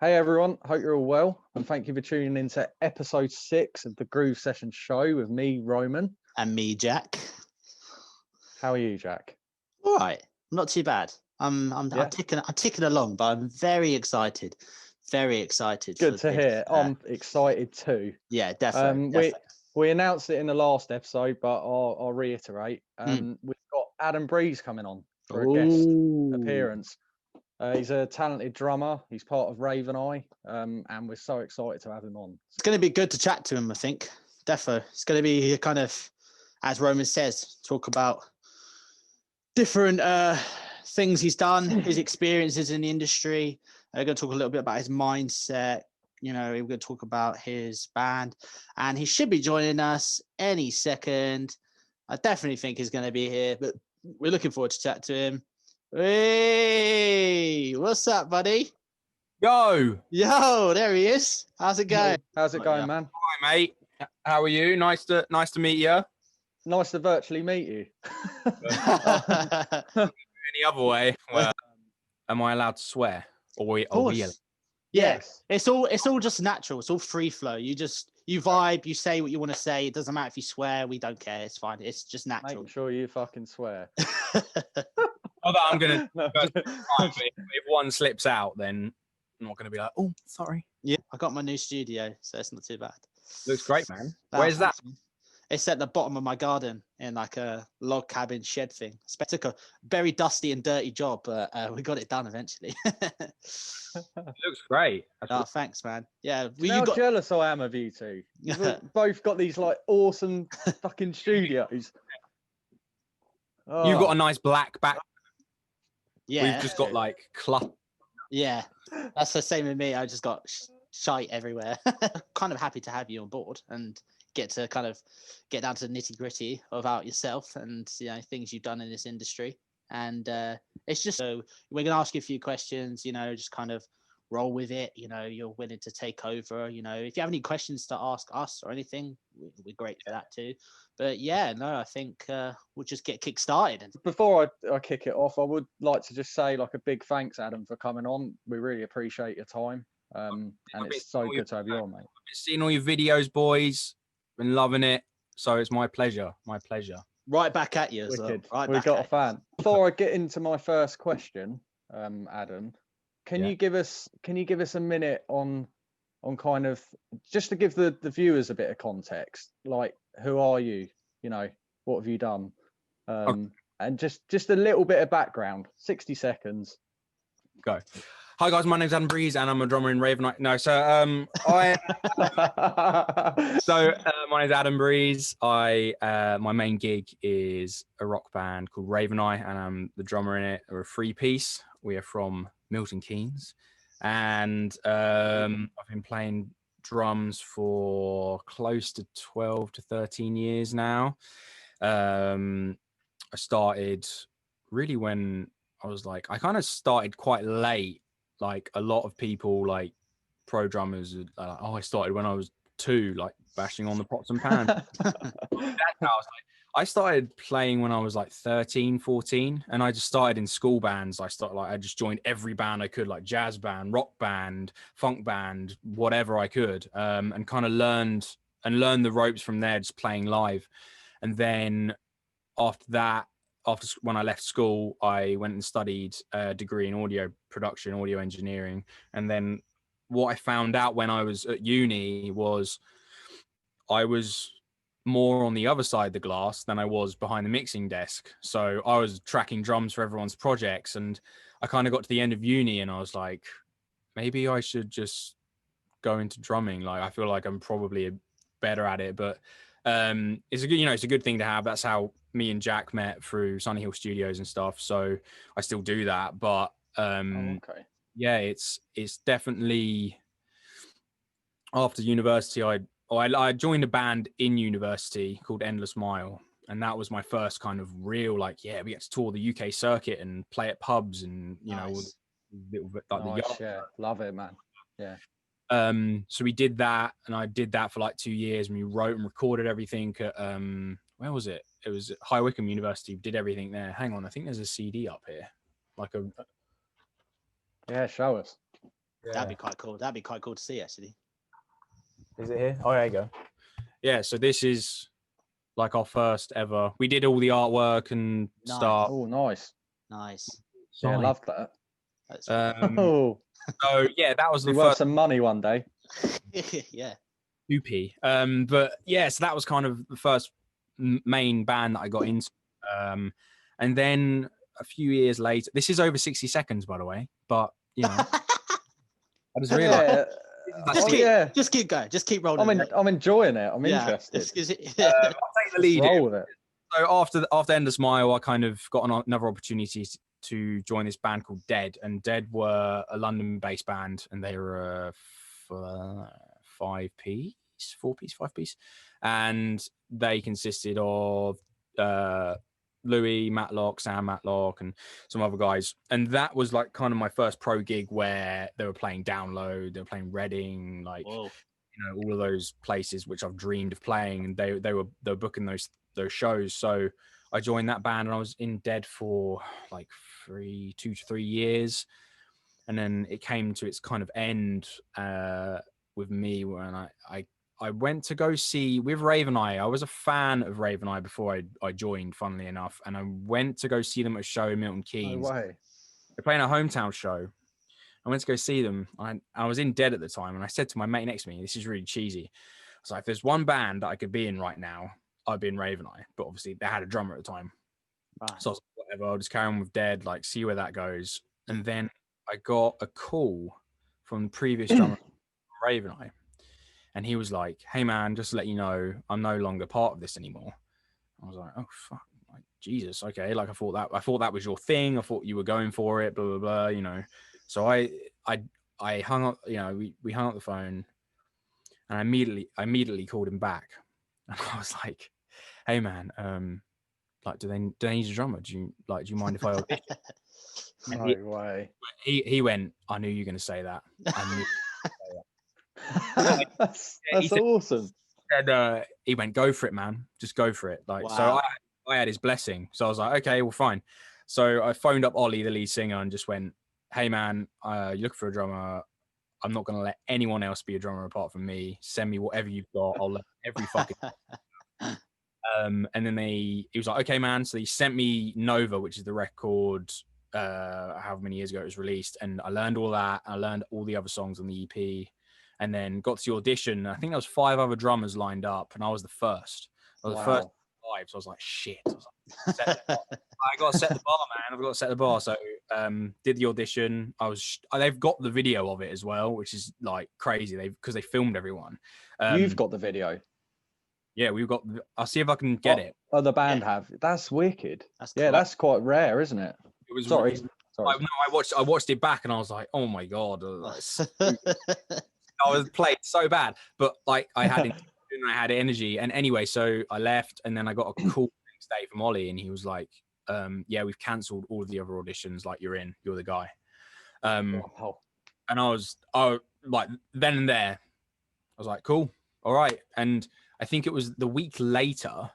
Hey everyone, hope you're all well, and thank you for tuning in to episode 6 of the Groove Session show with me, Roman. And me, Jack. How are you, Jack? All right, not too bad. I'm Yeah. ticking along, but I'm very excited. Very excited. Good for to this. hear. I'm excited too. Yeah, definitely. We announced it in the last episode, but I'll reiterate. We've got Adam Breeze coming on for a guest appearance. He's a talented drummer. He's part of Raven Eye, and we're so excited to have him on. It's going to be good to chat to him, I think. Defo. It's going to be kind of, as Roman says, talk about different things he's done, his experiences in the industry. We're going to talk a little bit about his mindset. You know, we're going to talk about his band, and he should be joining us any second. I definitely think he's going to be here, but we're looking forward to chat to him. Hey, what's up, buddy? Yo, there he is. How's it going? How's it going, man? hi mate. How are you? Nice to meet you. Nice to virtually meet you. Any other way? Well, am I allowed to swear? Or are we Yes. It's all just natural. It's all free flow. You vibe. You say what you want to say. It doesn't matter if you swear. We don't care. It's fine. It's just natural. Make sure you fucking swear. Not that I'm gonna. No. If one slips out, then I'm not gonna be like, oh, sorry. Yeah, I got my new studio, so it's not too bad. Looks great, man. Where's that? It's at the bottom of my garden in like a log cabin shed thing. It took a very dusty and dirty job, but we got it done eventually. It looks great. Thanks, man. Yeah, How jealous I am of you two. You've both got these like awesome fucking studios. You've got a nice black back. Yeah, We've just got like clutter. Yeah, that's the same with me. I just got shite everywhere. Kind of happy to have you on board and get to kind of get down to the nitty gritty about yourself and things you've done in this industry. And it's just so we're gonna ask you a few questions. Just kind of roll with it. You're willing to take over. If you have any questions to ask us or anything, we're great for that too. But yeah, no, I think we'll just get kick started. Before I kick it off, I would like to just say like a big thanks, Adam, for coming on. We really appreciate your time. And it's so good to have you on, mate. I've been seeing all your videos, boys. Been loving it. So it's my pleasure. My pleasure. Right back at you as well. Right, we got a fan. Before I get into my first question, Adam, can you give us a minute on kind of just to give the viewers a bit of context, like who are you? What have you done? And just a little bit of background. 60 seconds. Go. Hi guys, my name's Adam Breeze and I'm a drummer in Raven Eye. No, my name's Adam Breeze. My main gig is a rock band called Raven Eye and I'm the drummer in it. We're a 3-piece. We are from Milton Keynes, and I've been playing drums for close to 12 to 13 years now. I started really when I kind of started quite late. Like a lot of people, like pro drummers, are like, I started when I was 2, like bashing on the pots and pans. That's how I started playing when I was like 13, 14, and I just started in school bands. I just joined every band I could, like jazz band, rock band, funk band, whatever I could, and kind of learned the ropes from there, just playing live. And then after that, when I left school, I went and studied a degree in audio production, audio engineering. And then what I found out when I was at uni was I was more on the other side of the glass than I was behind the mixing desk. So I was tracking drums for everyone's projects. And I kind of got to the end of uni and I was like, maybe I should just go into drumming. Like, I feel like I'm probably better at it, but it's a good thing to have. That's how me and Jack met, through Sunny Hill Studios and stuff. So I still do that, but yeah, it's definitely after university. I joined a band in university called Endless Mile, and that was my first kind of real we get to tour the UK circuit and play at pubs and Nice. Love it, man. Yeah. So we did that, and I did that for like 2 years, and we wrote and recorded everything at where was it? It was at High Wycombe University. We did everything there. Hang on, I think there's a CD up here. Yeah, show us. That'd be quite cool. That'd be quite cool to see, actually. Is it here? Oh, there you go. Yeah, so this is like our first ever. We did all the artwork and Nice. stuff. Oh, nice. Nice. Yeah, I love that. That's Oh, So yeah, that was be the worth first some money one day. yeah. 2p. But yeah, so that was kind of the first main band that I got into. And then a few years later, this is over 60 seconds, by the way, but you know, I just realized. Yeah, Just keep going. Just keep rolling. I'm enjoying it. I'm interested. I'll take the lead. Roll with it. So after End of Smile, I kind of got another opportunity to join this band called Dead, and Dead were a London-based band, and they were a 5-piece, and they consisted of Louis Matlock, Sam Matlock, and some other guys. And that was like kind of my first pro gig where they were playing Download, they were playing Reading, like Whoa. you know, all of those places which I've dreamed of playing, and they were booking those shows. So I joined that band, and I was in Dead for like 2 to 3 years, and then it came to its kind of end with me when I went to go see with Raven Eye. I was a fan of Raven Eye before I joined, funnily enough, and I went to go see them at a show in Milton Keynes. No way. They're playing a hometown show. I went to go see them. I was in Dead at the time, and I said to my mate next to me, this is really cheesy. I was like, if there's one band that I could be in right now, I'd be in Raven Eye. But obviously they had a drummer at the time. Right. So I was like, whatever, I'll just carry on with Dead, like see where that goes. And then I got a call from the previous drummer from Raven Eye. And he was like, hey man, just to let you know, I'm no longer part of this anymore. I was like, oh fuck, like Jesus, okay. Like I thought that was your thing. I thought you were going for it, blah blah blah, you know. So I hung up, you know, we hung up the phone, and I immediately called him back. And I was like, hey man, like do they need a drummer? Do you mind if I audition? No way. He went, I knew you were gonna say that. I knew That's said- awesome. And he went, go for it, man. Just go for it. Like, so Wow. I had his blessing. So I was like, okay, well, fine. So I phoned up Ollie, the lead singer, and just went, hey, man, you look for a drummer. I'm not going to let anyone else be a drummer apart from me. Send me whatever you've got. I'll let every fucking. And then he was like, okay, man. So he sent me Nova, which is the record, however many years ago it was released. And I learned all that. I learned all the other songs on the EP. And then got to the audition. I think there was 5 other drummers lined up, and I was the first. I was the first 5, so I was like, shit. I was like, I got to set the bar, man. I've got to set the bar. So did the audition. They've got the video of it as well, which is like crazy. Because they filmed everyone. You've got the video. Yeah, we've got. I'll see if I can get it. Oh, the band have. That's wicked. That's Yeah, that's quite rare, isn't it? It was Sorry. I watched it back, and I was like, oh my god. I was played so bad, but like I had energy. And anyway, so I left, and then I got a call the next day from Ollie, and he was like, yeah, we've cancelled all of the other auditions. Like you're the guy. And I was like, then and there, I was like, cool, all right. And I think it was the week later,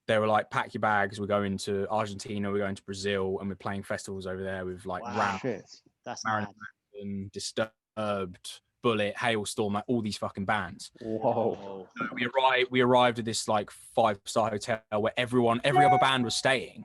they were like, pack your bags, we're going to Argentina, we're going to Brazil, and we're playing festivals over there with like Wow. That's Marilyn, Disturbed, Bullet, Hailstorm, like all these fucking bands. Whoa. So we arrived at this like 5-star hotel where every other band was staying.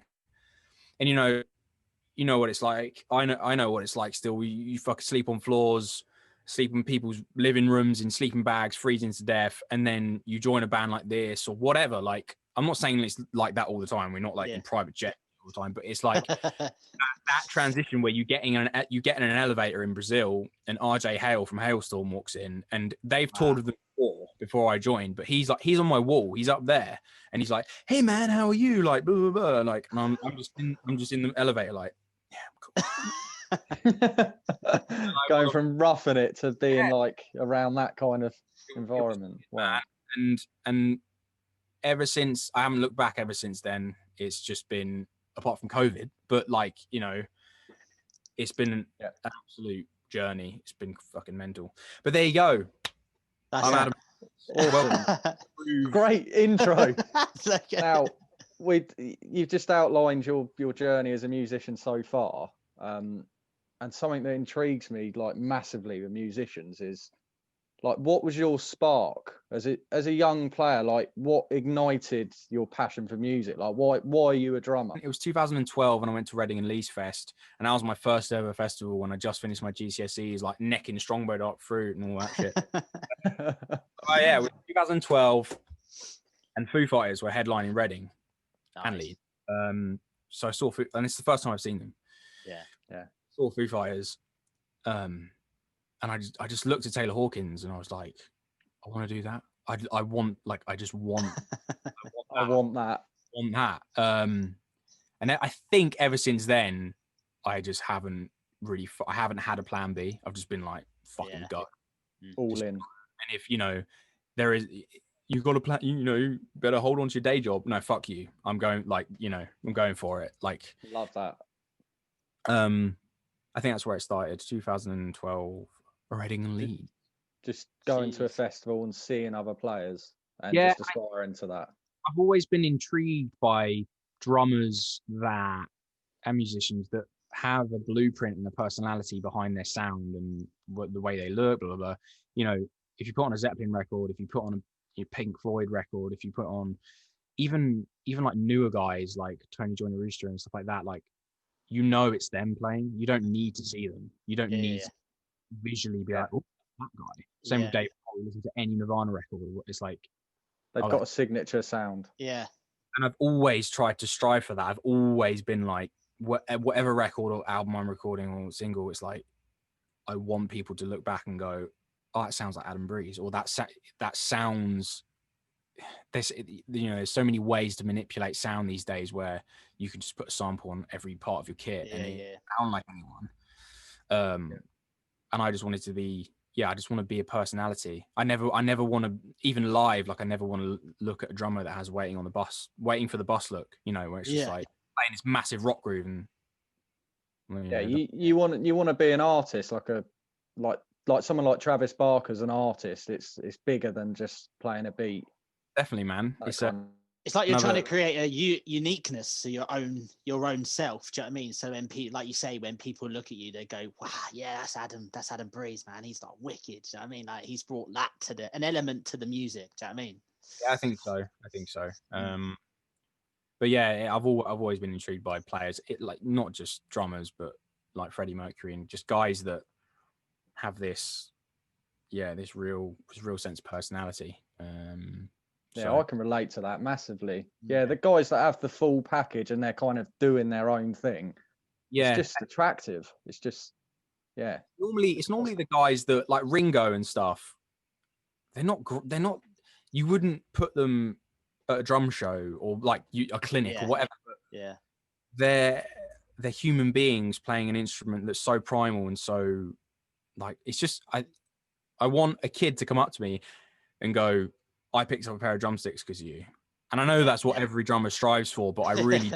And you know what it's like. I know what it's like still. You fucking sleep on floors, sleep in people's living rooms in sleeping bags, freezing to death, and then you join a band like this or whatever. Like, I'm not saying it's like that all the time. We're not like in private jet all the time, but it's like that transition where you get in an elevator in Brazil, and RJ Hale from Hailstorm walks in, and they've toured with them before I joined, but he's on my wall, he's up there, and he's like, hey man, how are you, like blah blah blah, like, and I'm just in the elevator like, yeah, I'm cool. Going from roughing it to being like around that kind of environment. Wow. And ever since, I haven't looked back ever since then. It's just been, apart from COVID, but like, you know, it's been an absolute journey. It's been fucking mental. But there you go. I'm Adam. Awesome. Great intro. Now, you've just outlined your journey as a musician so far. and something that intrigues me like massively with musicians is like, what was your spark as a young player? Like, what ignited your passion for music? Like, why are you a drummer? It was 2012 and I went to Reading and Leeds Fest, and that was my first ever festival when I just finished my GCSEs, like necking Strongbow Dark Fruit and all that shit. Oh yeah, it was 2012, and Foo Fighters were headlining Reading and Nice. Leeds. So I saw Foo, and it's the first time I've seen them. Yeah. Saw Foo Fighters, and I just looked at Taylor Hawkins and I was like, I want to do that. I want, like, I just want, I want that. want that. And I think ever since then, I just haven't really, I haven't had a plan B. I've just been like, fucking go. All Just, in. and if, you know, there is, you've got a plan, you know, you better hold on to your day job. No, fuck you. I'm going, like, you know, I'm going for it. Like, Love that. I think that's where it started, 2012, Reading and Leeds. Just going to a Jeez. festival and seeing other players and Yeah, just aspiring to that. I've always been intrigued by drummers and musicians that have a blueprint and a personality behind their sound and the way they look, blah, blah, blah. You know, if you put on a Zeppelin record, if you put on a Pink Floyd record, if you put on even like newer guys like Tony Joyner Rooster and stuff like that, like, you know, it's them playing. You don't need to see them. You don't need to visually be like, oh, that guy. Same with Dave Grohl. Listen to any Nirvana record. It's like, They've got a signature sound. Yeah. and I've always tried to strive for that. I've always been like, whatever record or album I'm recording or single, it's like, I want people to look back and go, oh, that sounds like Adam Breeze, or that sounds. There's so many ways to manipulate sound these days where you can just put a sample on every part of your kit and it sound like anyone. And I just wanted to be, I just want to be a personality. I never want to, even live, like, I never want to look at a drummer that has waiting for the bus look, you know, where it's just like playing this massive rock groove and you want to be an artist, like someone like Travis Barker's an artist. It's bigger than just playing a beat. Definitely, man. It's like you're trying to create a uniqueness to your own self. Do you know what I mean? So when like you say, when people look at you, they go, "Wow, yeah, that's Adam Breeze, man. He's like wicked." Do you know what I mean? Like, he's brought that to an element to the music. Do you know what I mean? Yeah, I think so. But yeah, I've always been intrigued by players, like, not just drummers, but like Freddie Mercury and just guys that have this real sense of personality. I can relate to that massively. Yeah, the guys that have the full package and they're kind of doing their own thing. Yeah, it's just attractive. It's just, It's normally the guys that, like Ringo and stuff. They're not. You wouldn't put them at a drum show or like a clinic or whatever. Yeah. They're human beings playing an instrument that's so primal and so, like, it's just, I want a kid to come up to me and go, I picked up a pair of drumsticks because of you. And I know that's what every drummer strives for, but I really,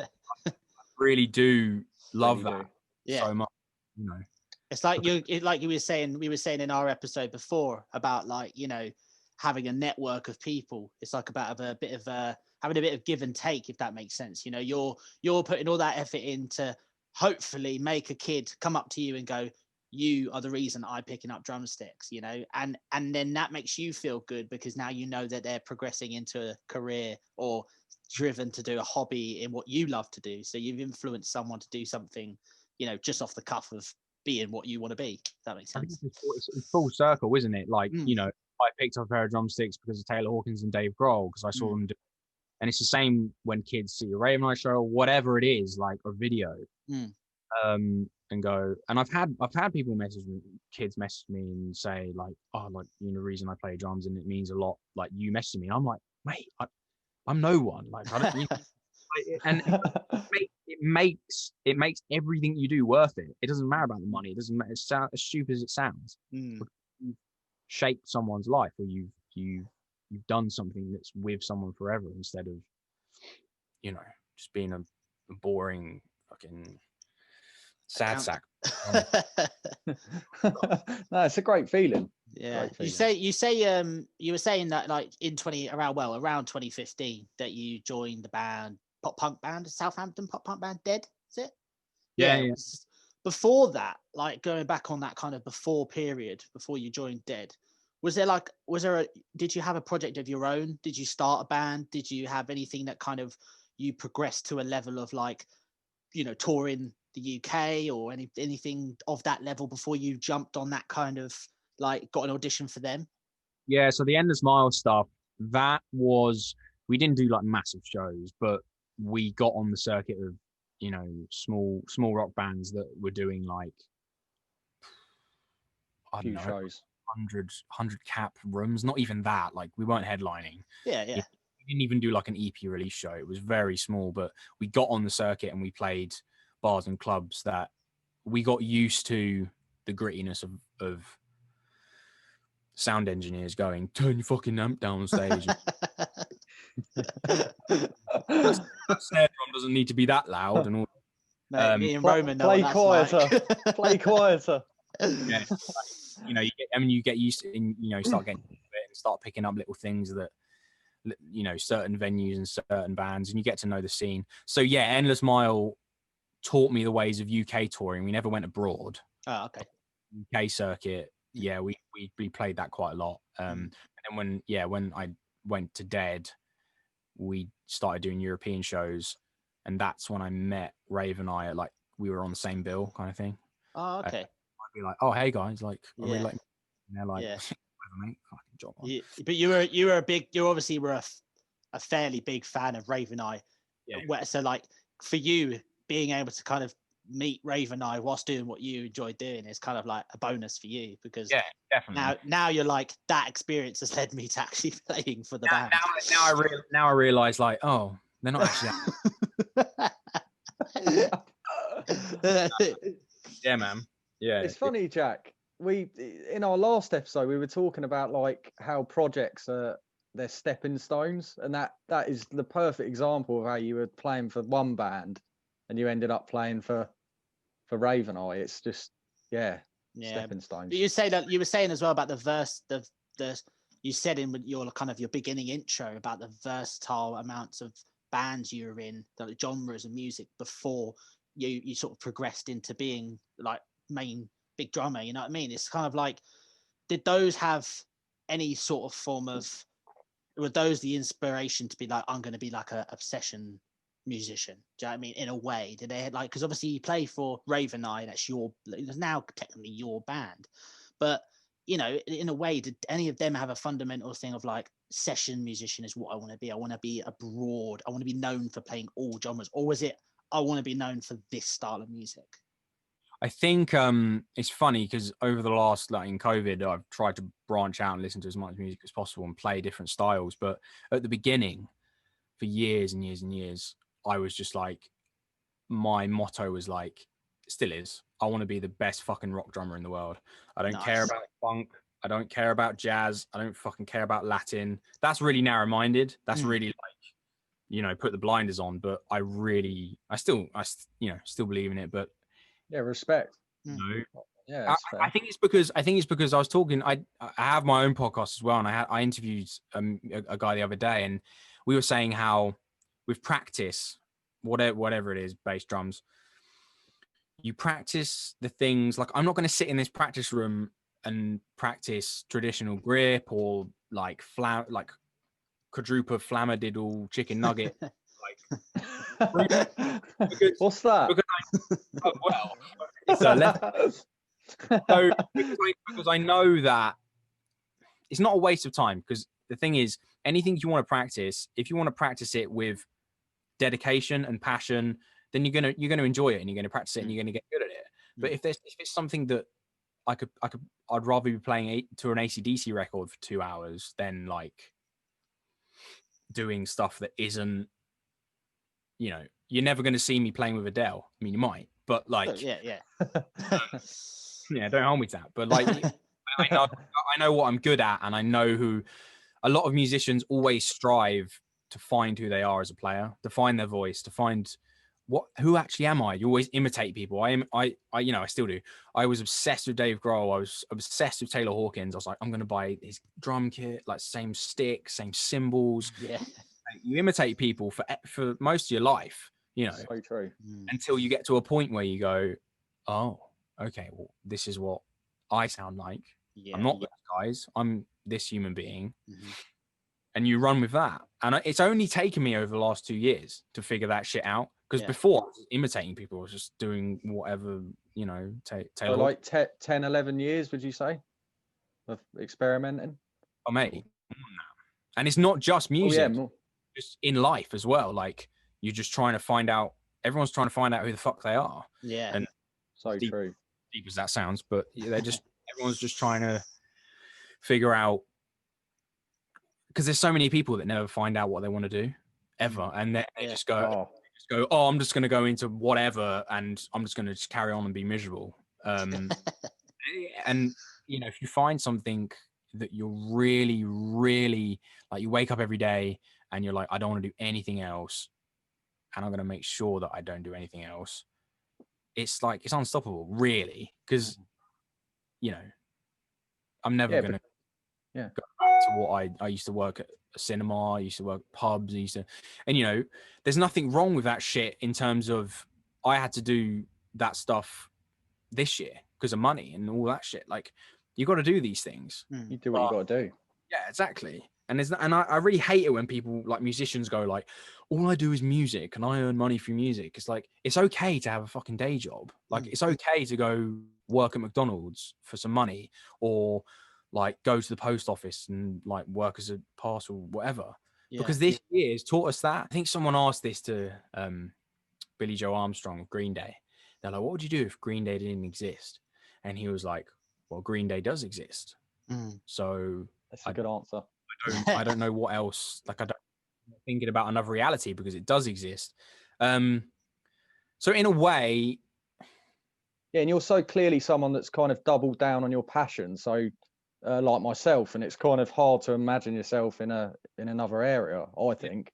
really do love that so much. You know, it's like we were saying in our episode before about, like, you know, having a network of people. It's like about having a bit of give and take, if that makes sense. You know, you're putting all that effort in to hopefully make a kid come up to you and go, you are the reason I'm picking up drumsticks, you know, and then that makes you feel good because now you know that they're progressing into a career or driven to do a hobby in what you love to do. So you've influenced someone to do something, you know, just off the cuff of being what you want to be. If that makes sense. It's full circle, isn't it? Like, you know, I picked up a pair of drumsticks because of Taylor Hawkins and Dave Grohl because I saw them do. And it's the same when kids see a Raven Night show or whatever it is, like a video. And go, and I've had people kids message me and say, like, oh, like, you know, the reason I play drums and it means a lot, like, you messaging me. I'm like, mate, I'm no one, like, I don't, you know, and it makes everything you do worth it. It doesn't matter about the money. It doesn't matter. It's as stupid as it sounds. You've shaped someone's life, or you've done something that's with someone forever instead of, you know, just being a boring fucking sad sack. No, it's a great feeling. Yeah. You were saying that, like, around 2015 that you joined the band, pop punk band, Southampton pop punk band, Dead, is it? Yeah. before that, like going back on that kind of before period, before you joined Dead, did you have a project of your own? Did you start a band? Did you have anything that kind of you progressed to a level of like, touring the UK or anything of that level before you jumped on that kind of like got an audition for them? Yeah, so the Endless Mile stuff, we didn't do like massive shows, but we got on the circuit of, small rock bands that were doing like, I don't know, shows. 100 cap rooms, not even that. Like we weren't headlining. Yeah. We didn't even do like an EP release show. It was very small, but we got on the circuit and we played bars and clubs that we got used to the grittiness of sound engineers going, turn your fucking amp down on stage. Snare drum doesn't need to be that loud and all. Mate, me and Roman know play what that's quieter. like. Play quieter. Yeah, you get used to it, and start getting into it and start picking up little things that, certain venues and certain bands, and you get to know the scene. So yeah, Endless Mile taught me the ways of UK touring. We never went abroad. Oh, okay. UK circuit, yeah, we played that quite a lot. And then when I went to Dead, we started doing European shows, and that's when I met Rave and I. Like we were on the same bill, kind of thing. Oh, okay. I'd be like, "Oh, hey guys, like, I really Yeah. like," and they're like, Yeah. "Whatever, mate, fucking job on." But you obviously were a fairly big fan of Rave and I. Yeah. So like for you being able to kind of meet Rave and I whilst doing what you enjoy doing is kind of like a bonus for you, because Yeah, definitely. now you're like, that experience has led me to actually playing for the band. Now I realize, like, oh, they're not actually. Yeah, man. Yeah, It's funny, Jack. We in our last episode we were talking about like how projects are they're stepping stones, and that is the perfect example of how you were playing for one band and you ended up playing for Rave and I. It's just stepping stones. But you were saying as well about the verse, the you said in your kind of your beginning intro about the versatile amounts of bands you were in, the genres of music before you sort of progressed into being like main big drummer. You know what I mean? It's kind of like, did those have any sort of form of, were those the inspiration to be like, I'm going to be like a obsession musician? Do you know what I mean? In a way, did they like, because obviously you play for Rave and I, that's now technically your band, but in a way, did any of them have a fundamental thing of like, session musician is what I want to be? I want to be abroad. I want to be known for playing all genres. Or was it, I want to be known for this style of music? I think it's funny because over the last, like in COVID, I've tried to branch out and listen to as much music as possible and play different styles. But at the beginning, for years and years and years, I was just like, my motto was like, still is, I want to be the best fucking rock drummer in the world. I don't care about funk. I don't care about jazz. I don't fucking care about Latin. That's really narrow-minded. That's really like, put the blinders on. But I still believe in it. But yeah, respect. Yeah, I think it's because I was talking. I have my own podcast as well, and I interviewed a guy the other day, and we were saying how with practice, whatever it is, bass drums, you practice the things. Like, I'm not going to sit in this practice room and practice traditional grip or like quadruple flammadiddle chicken nugget. What's that? It's a left. So because I know that it's not a waste of time, because the thing is, anything you want to practice, if you want to practice it with dedication and passion, then you're gonna enjoy it, and you're gonna practice it, and you're gonna get good at it. But if it's something that I'd rather be playing to an AC/DC record for 2 hours than like doing stuff that isn't, you're never going to see me playing with Adele. I mean, you might, but like, yeah, don't hold me to that. But like, I know what I'm good at, and I know who. A lot of musicians always strive to find who they are as a player, to find their voice, to find who actually am I. You always imitate people. I still do. I was obsessed with Dave Grohl. I was obsessed with Taylor Hawkins. I was like, I'm going to buy his drum kit, like same stick, same cymbals. Yeah. You imitate people for most of your life, So true. until you get to a point where you go, oh, okay, well, this is what I sound like. Yeah. I'm not those guys. I'm this human being. Mhm. And you run with that. And it's only taken me over the last 2 years to figure that shit out. Because Yeah. before, I was imitating people. I was just doing whatever, you know, So Taylor. like 10, 11 years, would you say, of experimenting? Oh, mate. And it's not just music. Oh, yeah, more. Just in life as well. Like, you're just trying to find out. Everyone's trying to find out who the fuck they are. Yeah. And So deep, true. deep as that sounds, but they're just everyone's just trying to figure out, because there's so many people that never find out what they want to do ever, and they just go, oh, I'm just going to go into whatever, and I'm just going to just carry on and be miserable. And you know, if you find something that you're really, really like, you wake up every day and you're like, I don't want to do anything else, and I'm going to make sure that I don't do anything else. It's like, it's unstoppable, really, because you know, I'm never going to go back to what I used to work at a cinema, I used to work pubs, and you know, there's nothing wrong with that shit in terms of, I had to do that stuff this year because of money and all that shit. Like, you got to do these things. You do what you got to do. Yeah, exactly. And I really hate it when people, like musicians, go like, all I do is music and I earn money through music. It's like, it's okay to have a fucking day job. Like, it's okay to go work at McDonald's for some money, or like go to the post office and like work as a parcel, whatever. Because this year has taught us that. I think someone asked this to Billy Joe Armstrong of Green Day. They're like, what would you do if Green Day didn't exist? And he was like, well, Green Day does exist. So that's a good answer. I don't know what else. Like, I don't thinking about another reality, because it does exist. So in a way, yeah, and you're so clearly someone that's kind of doubled down on your passion. So, like myself, and it's kind of hard to imagine yourself in another area, I think.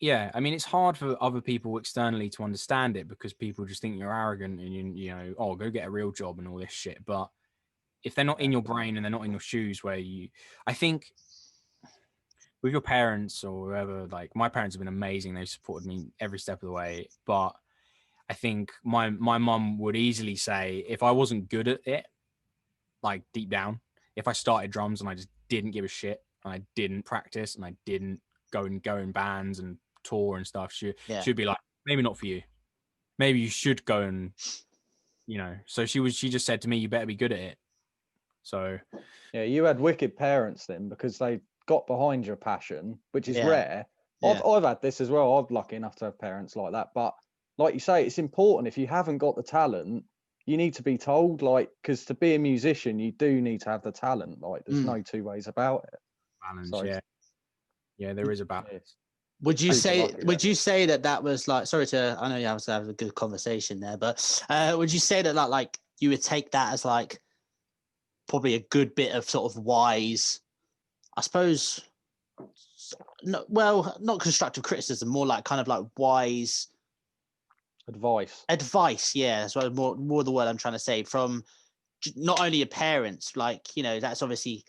Yeah. I mean, it's hard for other people externally to understand it, because people just think you're arrogant and you know, oh, go get a real job and all this shit. But if they're not in your brain and they're not in your shoes, I think with your parents or whoever, like my parents have been amazing. They've supported me every step of the way. But I think my mum would easily say, if I wasn't good at it, like deep down, if I started drums and I just didn't give a shit and I didn't practice and I didn't go in bands and tour and stuff, she'd be like, maybe not for you. Maybe you should go and, you know. So she just said to me, you better be good at it. So yeah, you had wicked parents then, because they got behind your passion, which is rare. I've had this as well. I'm lucky enough to have parents like that. But like you say, it's important. If you haven't got the talent, you need to be told, like, because to be a musician, you do need to have the talent. Like, there's no two ways about it. Balance, so, yeah, there is a balance. Would you say that was like, sorry to, I know you have to have a good conversation there, but would you say that like you would take that as like probably a good bit of sort of wise, I suppose, not constructive criticism, more like kind of like wise advice, yeah, that's what more the word I'm trying to say, from not only your parents, like, you know, that's obviously,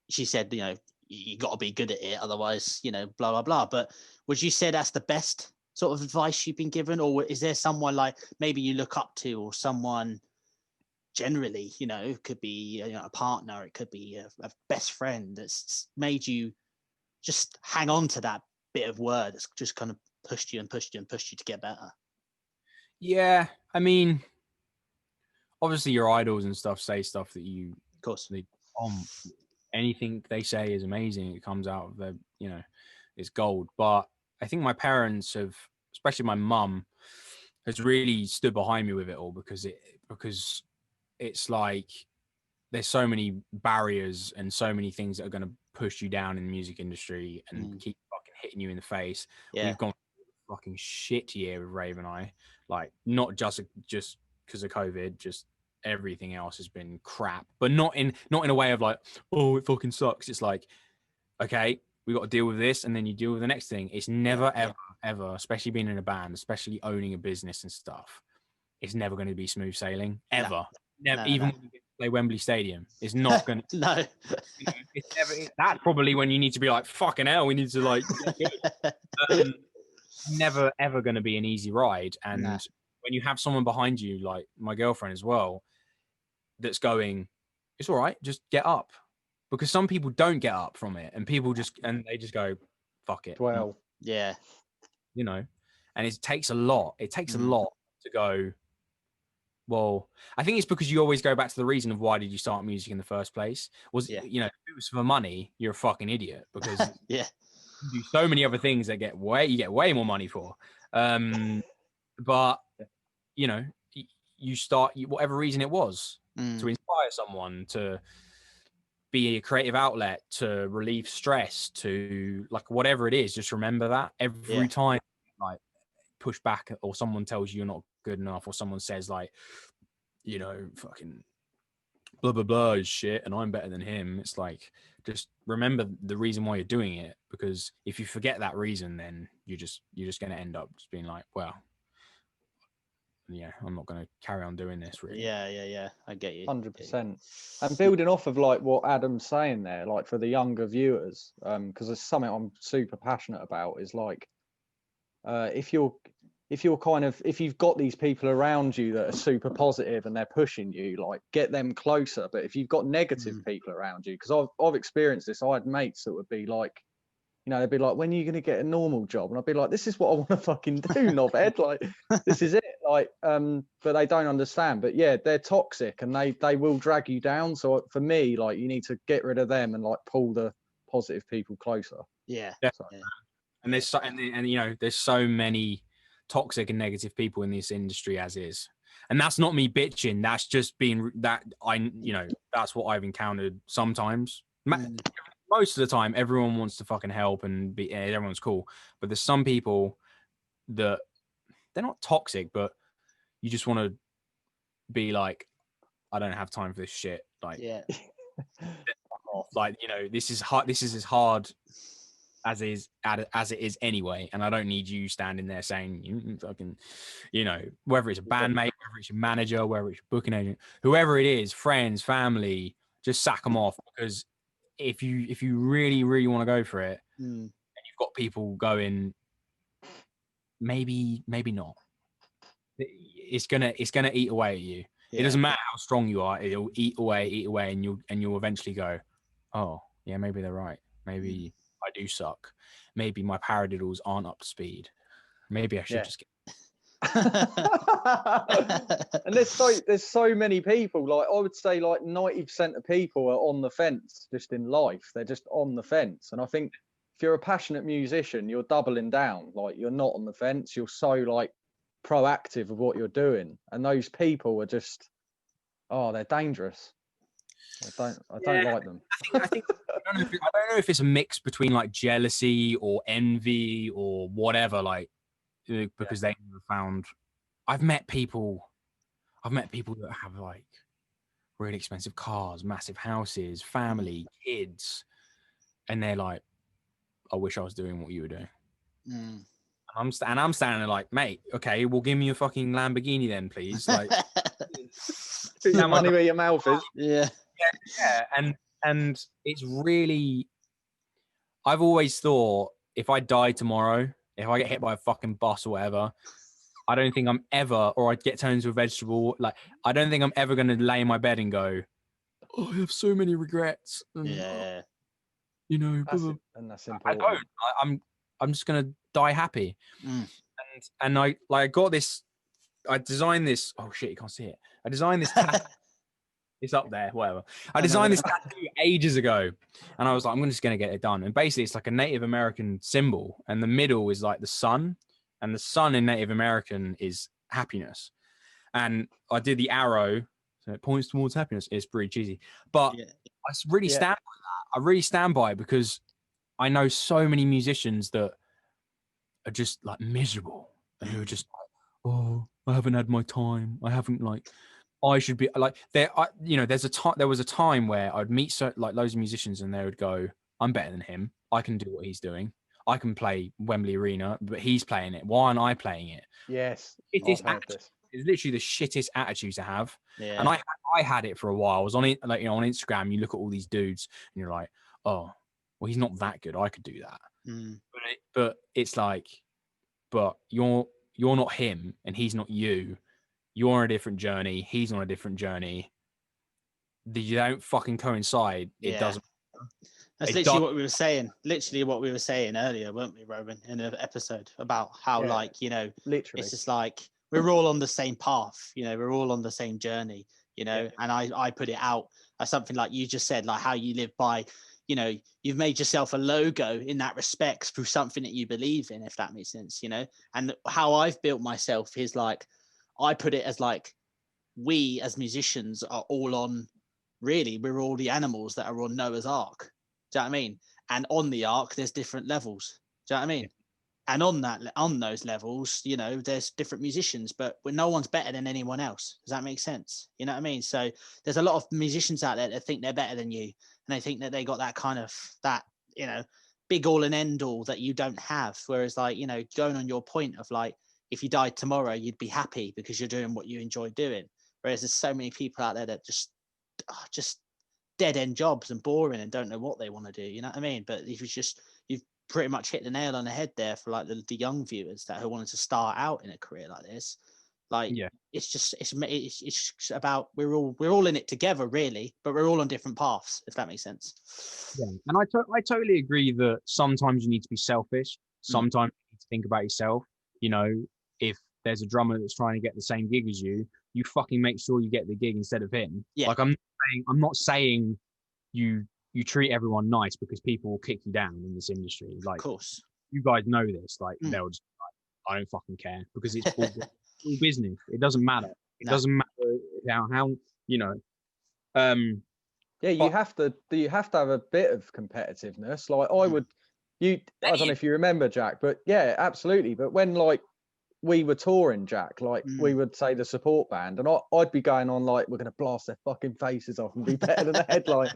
she said, you know, you got to be good at it, otherwise, you know, blah blah blah. But would you say that's the best sort of advice you've been given, or is there someone like maybe you look up to, or someone generally, you know, it could be, you know, a partner, it could be a best friend that's made you just hang on to that bit of word that's just kind of pushed you to get better? Yeah, I mean, obviously your idols and stuff say stuff that you, of course, anything they say is amazing. It comes out of their, you know, it's gold. But I think my parents have, especially my mum, has really stood behind me with it all, because it's like there's so many barriers and so many things that are going to push you down in the music industry and keep fucking hitting you in the face. We've gone fucking shit year with Raven Eye, like not just because of COVID, just everything else has been crap, but not in a way of like, oh, it fucking sucks. It's like, okay, we got to deal with this, and then you deal with the next thing. It's never ever, especially being in a band, especially owning a business and stuff, it's never going to be smooth sailing ever. Never. Even when you get to play Wembley Stadium, it's not going to. No. You know, it's never. That's probably when you need to be like, fucking hell, we need to like. Never ever going to be an easy ride, and when you have someone behind you, like my girlfriend as well, that's going, it's all right, just get up. Because some people don't get up from it, and people they just go, fuck it. Well, Yeah. You know, and it takes a lot. It takes a lot to go, well, I think it's because you always go back to the reason of why did you start music in the first place? If it was for money, you're a fucking idiot, because yeah. you do so many other things that you get way more money for. But you start whatever reason it was to inspire someone, to be a creative outlet, to relieve stress, to like whatever it is. Just remember that every time, like, push back, or someone tells you you're not good enough, or someone says like, fucking blah blah blah is shit and I'm better than him. It's like, just remember the reason why you're doing it, because if you forget that reason, then you're just going to end up just being like, well, yeah, I'm not going to carry on doing this, really. Yeah. I get you. 100%. And building off of like what Adam's saying there, like for the younger viewers, because there's something I'm super passionate about, is like, if you've got these people around you that are super positive and they're pushing you, like, get them closer. But if you've got negative people around you, because I've experienced this, I had mates that would be like, they'd be like, when are you going to get a normal job? And I'd be like, this is what I want to fucking do, knobhead. Like, this is it. Like, but they don't understand. But yeah, they're toxic and they will drag you down. So for me, like, you need to get rid of them and like pull the positive people closer. Yeah. So, And there's there's so many toxic and negative people in this industry as is. And that's not me bitching. That's just being that's what I've encountered sometimes. Most of the time, everyone wants to fucking help and everyone's cool. But there's some people that they're not toxic, but you just want to be like, I don't have time for this shit. Like, like, this is hard. This is as hard as it is anyway. And I don't need you standing there saying, you fucking, whether it's a bandmate, whether it's your manager, whether it's your booking agent, whoever it is, friends, family, just sack them off. Because if you really, really want to go for it, and you've got people going, maybe not, it's gonna eat away at you. It doesn't matter how strong you are, it'll eat away, and you'll eventually go, oh yeah, maybe they're right. Maybe I do suck. Maybe my paradiddles aren't up to speed. Maybe I should just get. And there's so many people, like I would say like 90% of people are on the fence just in life. They're just on the fence. And I think if you're a passionate musician, you're doubling down. Like, you're not on the fence, you're so like proactive of what you're doing. And those people are just, they're dangerous. I don't like them. I think I don't know if it's a mix between like jealousy or envy or whatever, like, because they never found. I've met people that have like really expensive cars, massive houses, family, kids, and they're like, I wish I was doing what you were doing. I'm standing there like, mate, okay, well, give me a fucking Lamborghini then, please. Like, put your money where your mouth is. Yeah. And it's really, I've always thought, if I die tomorrow, if I get hit by a fucking bus or whatever, I don't think I'm ever, or I'd get turned into a vegetable. Like, I don't think I'm ever going to lay in my bed and go, I have so many regrets. And, Yeah. And that's important. I don't. I'm just going to die happy. And I got this, I designed this. Oh shit, you can't see it. I designed this tattoo. It's up there, whatever. I designed this tattoo ages ago, and I was like, I'm just going to get it done. And basically, it's like a Native American symbol, and the middle is like the sun, and the sun in Native American is happiness. And I did the arrow, so it points towards happiness. It's pretty cheesy, but I really stand by that. I really stand by it, because I know so many musicians that are just like miserable, and who are just like, oh, I haven't had my time. I haven't I should be like there. There's there was a time where I'd meet loads of musicians, and they would go, "I'm better than him. I can do what he's doing. I can play Wembley Arena, but he's playing it. Why aren't I playing it?" Yes, it's literally the shittest attitude to have. Yeah. And I had it for a while. I was on it, on Instagram. You look at all these dudes, and you're like, "Oh, well, he's not that good. I could do that." But it's like, but you're you're not him and he's not you. You're on a different journey. He's on a different journey. You don't fucking coincide. It doesn't. That's literally what we were saying. Literally what we were saying earlier, weren't we, Rowan, in an episode about how, like, you know, literally, it's just like we're all on the same path. You know, we're all on the same journey. You know, and I put it out as something like you just said, like how you live by. You know, you've made yourself a logo in that respect through something that you believe in, if that makes sense. You know, and how I've built myself is like I put it as like we as musicians are all on. Really, we're all the animals that are on Noah's Ark. Do you know what I mean? And on the ark, there's different levels. Do you know what I mean? And on those levels, you know, there's different musicians, but no one's better than anyone else. Does that make sense? You know what I mean? So there's a lot of musicians out there that think they're better than you, and they think that they got that kind of that, you know, big all and end all that you don't have. Whereas, like, you know, going on your point of like, if you died tomorrow, you'd be happy because you're doing what you enjoy doing. Whereas there's so many people out there that just dead end jobs and boring and don't know what they want to do. You know what I mean? But if you've pretty much hit the nail on the head there for like the young viewers that who wanted to start out in a career like this. Like, it's about we're all in it together, really, but we're all on different paths, if that makes sense. Yeah, and I totally agree that sometimes you need to be selfish. Sometimes you need to think about yourself. You know, if there's a drummer that's trying to get the same gig as you, you fucking make sure you get the gig instead of him. Yeah. Like I'm not saying you treat everyone nice because people will kick you down in this industry. Like, of course, you guys know this. Like, they'll just like, I don't fucking care because it's all business. It doesn't matter. It doesn't matter how you know. Yeah, you have to have a bit of competitiveness. Like I don't know if you remember, Jack, but yeah, absolutely. But when like we were touring, Jack, like we would say the support band, and I'd be going on like we're gonna blast their fucking faces off and be better than the headline.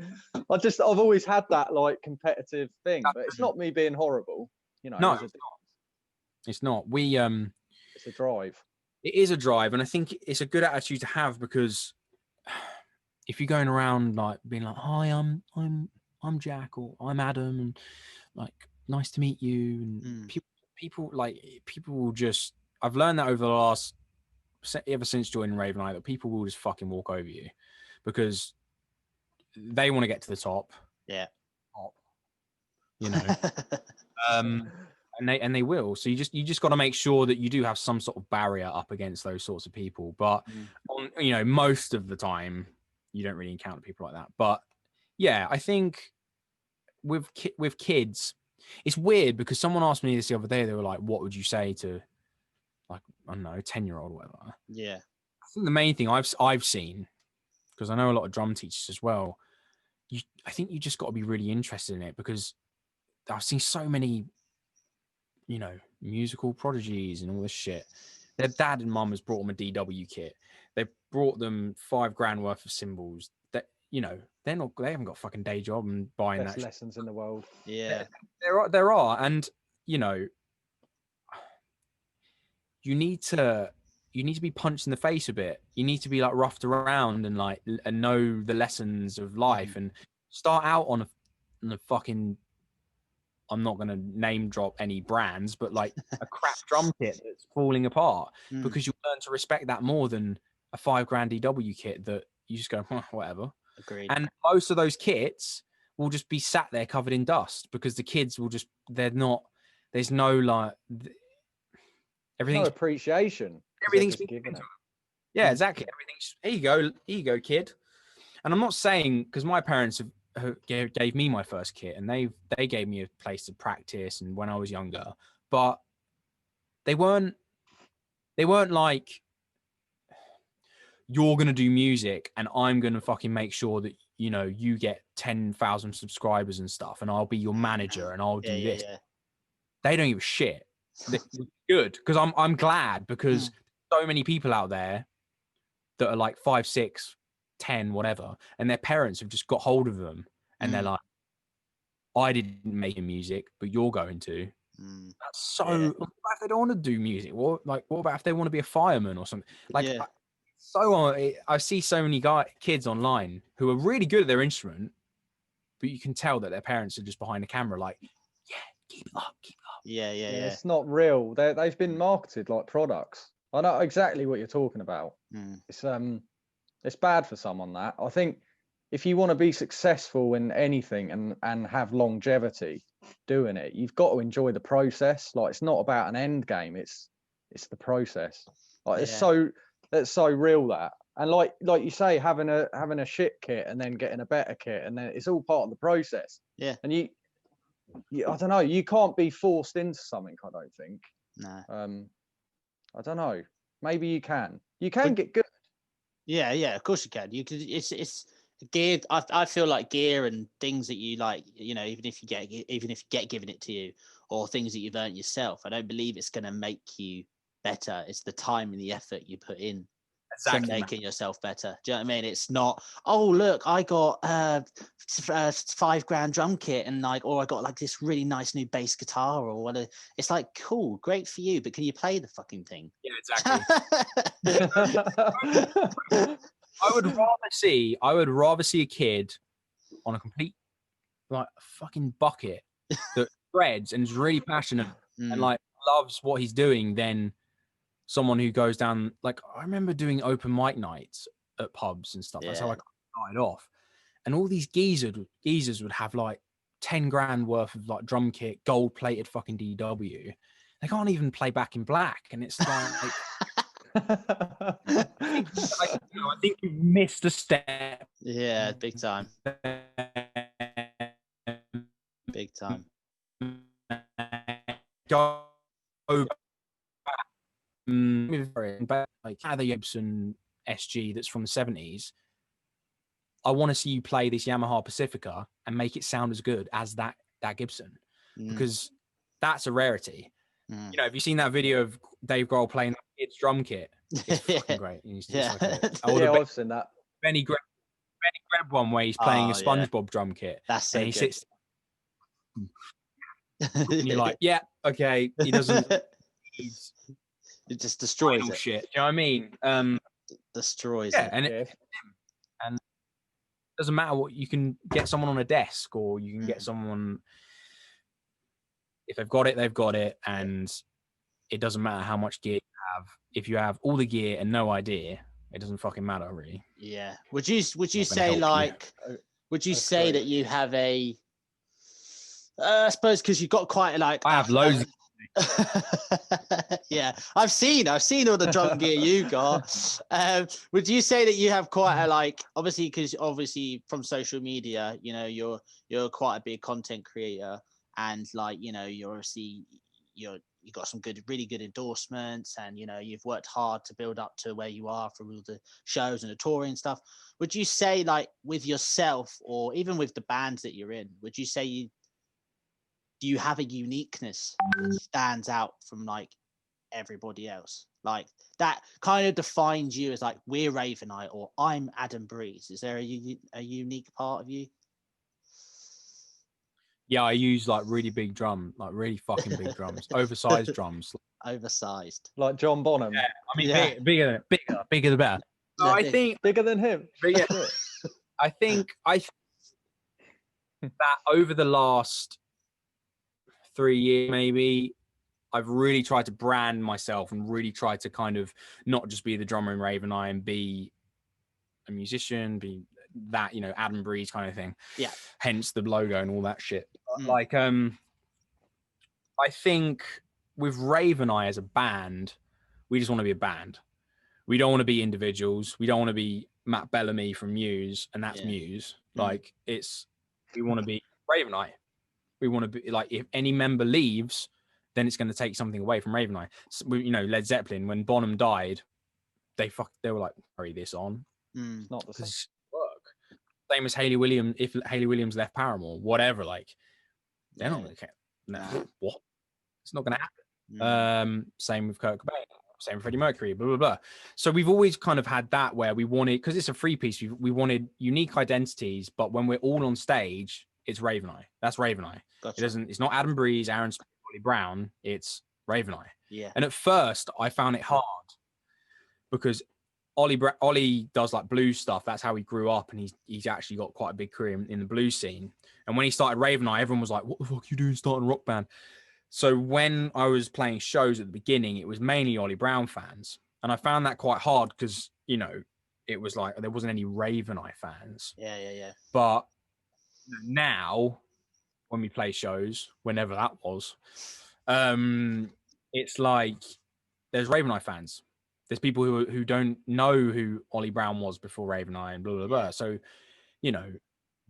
I've always had that like competitive thing, but it's not me being horrible, you know. No, it's not. It's a drive. It is a drive, and I think it's a good attitude to have because if you're going around like being like, "Hi, I'm Jack," or "I'm Adam," and like, "Nice to meet you," and people will just. I've learned that over the last, ever since joining Raven Eye, that people will just fucking walk over you because they want to get to the top. Yeah. You know. And they will. So you just got to make sure that you do have some sort of barrier up against those sorts of people. But you know, most of the time you don't really encounter people like that. But yeah, I think with kids, it's weird because someone asked me this the other day. They were like, "What would you say to, like, I don't know, 10-year-old or whatever?" Yeah. I think the main thing I've seen, because I know a lot of drum teachers as well. I think you just got to be really interested in it because I've seen so many, you know, musical prodigies and all this shit. Their dad and mum has brought them a DW kit. They brought them $5,000 worth of cymbals. That, you know, they haven't got a fucking day job and buying Best that lessons in the world. Yeah, there are, and you know, you need to be punched in the face a bit. You need to be like roughed around and like and know the lessons of life and start out on a fucking. I'm not going to name drop any brands, but like a crap drum kit that's falling apart because you learn to respect that more than a $5,000 DW kit that you just go, whatever. Agreed. And most of those kits will just be sat there covered in dust because the kids will just, there's no like, everything's no appreciation. Everything's given it. Yeah, exactly. Everything's, here you go, kid. And I'm not saying, because my parents gave me my first kit and they gave me a place to practice and when I was younger, but they weren't like, you're going to do music and I'm going to fucking make sure that, you know, you get 10,000 subscribers and stuff and I'll be your manager and I'll do this. Yeah. They don't give a shit. Good, because I'm glad because so many people out there that are like 5, 6, 10, whatever, and their parents have just got hold of them and they're like, I didn't make music, but you're going to. That's so. What about if they don't want to do music? What about if they want to be a fireman or something? Like, I see so many kids online who are really good at their instrument, but you can tell that their parents are just behind the camera, like, yeah, keep it up, Yeah. It's not real. They've been marketed like products. I know exactly what you're talking about. Mm. It's bad for someone that. I think if you want to be successful in anything and have longevity doing it, you've got to enjoy the process. Like, it's not about an end game. It's the process. Like, it's so real that. And like you say, having a shit kit and then getting a better kit, and then it's all part of the process. Yeah. And you I don't know, you can't be forced into something, I don't think. No. I don't know. Maybe you can. You can get good. Yeah, of course you can. You could. It's gear. I feel like gear and things that you like. You know, even if you get given it to you, or things that you've earned yourself, I don't believe it's going to make you better. It's the time and the effort you put in to making yourself better. Do you know what I mean? It's not, oh look, I got $5,000 drum kit and like, or I got like this really nice new bass guitar or whatever. It's like, cool, great for you, but can you play the fucking thing? Yeah, exactly. I would rather see a kid on a complete like fucking bucket that shreds and is really passionate and like loves what he's doing than someone who goes down. Like, I remember doing open mic nights at pubs and stuff. That's how I started off. And all these geezers would have like 10 grand worth of like drum kit, gold plated fucking DW. They can't even play Back in Black. And it's like, I think you've missed a step. Yeah, big time. Big time. Go back, like Heather Gibson SG that's from the 70s. I want to see you play this Yamaha Pacifica and make it sound as good as that Gibson, because that's a rarity. You know, have you seen that video of Dave Grohl playing that kid's drum kit? It's fucking great. I've seen that. Benny Greb one where he's playing a SpongeBob drum kit. That's so and he good. sits and you're like, yeah, okay. He doesn't. It just destroys it. Shit. Do you know what I mean? Destroys yeah, it. And it doesn't matter what, you can get someone on a desk, or you can get someone, if they've got it, they've got it. And it doesn't matter how much gear you have. If you have all the gear and no idea, it doesn't fucking matter, really. Yeah. Would you say like, would you say that you have a, I suppose because you've got quite like, I have loads. Yeah, I've seen all the drum gear you got. Would you say that you have quite a like, obviously from social media, you know, you're quite a big content creator, and like, you know, you're obviously you got some really good endorsements, and you know, you've worked hard to build up to where you are for all the shows and the touring and stuff. Would you say, like, with yourself or even with the bands that you're in, would you say do you have a uniqueness that stands out from like everybody else, like that kind of defines you as like, we're Raven Eye or I'm Adam Breeze? Is there a unique part of you? Yeah, I use like really big really fucking big drums, oversized drums. Oversized, like John Bonham. Yeah, I mean, bigger the better. No, I think bigger than him. Bigger. I think that over the last 3 years, maybe, I've really tried to brand myself and really tried to kind of not just be the drummer in Raven Eye and be a musician, be that, you know, Adam Breeze kind of thing. Yeah. Hence the logo and all that shit. Like, I think with Raven Eye as a band, we just want to be a band. We don't want to be individuals. We don't want to be Matt Bellamy from Muse, and that's Muse. Like, we want to be Raven Eye. We want to be like, if any member leaves, then it's going to take something away from Raven Eye. So, you know, Led Zeppelin, when Bonham died, they were like, carry this on. It's not the same. Work. Same as Hayley Williams. If Hayley Williams left Paramore, whatever, like, they're not going to care. No, what? It's not going to happen. Same with Kurt Cobain. Same with Freddie Mercury. Blah blah blah. So we've always kind of had that where we wanted, because it's a free piece, we wanted unique identities, but when we're all on stage, it's Raven Eye. That's Raven Eye. Gotcha. It's not Adam Breeze, Aaron Smith, Ollie Brown. It's Raven Eye. Yeah. And at first, I found it hard because Ollie does like blues stuff. That's how he grew up, and he's actually got quite a big career in the blues scene. And when he started Raven Eye, everyone was like, "What the fuck are you doing starting a rock band?" So when I was playing shows at the beginning, it was mainly Ollie Brown fans. And I found that quite hard because, you know, it was like there wasn't any Raven Eye fans. Yeah. But now, when we play shows, whenever that was, it's like there's Raven Eye fans. There's people who don't know who Ollie Brown was before Raven Eye and blah, blah, blah. So, you know,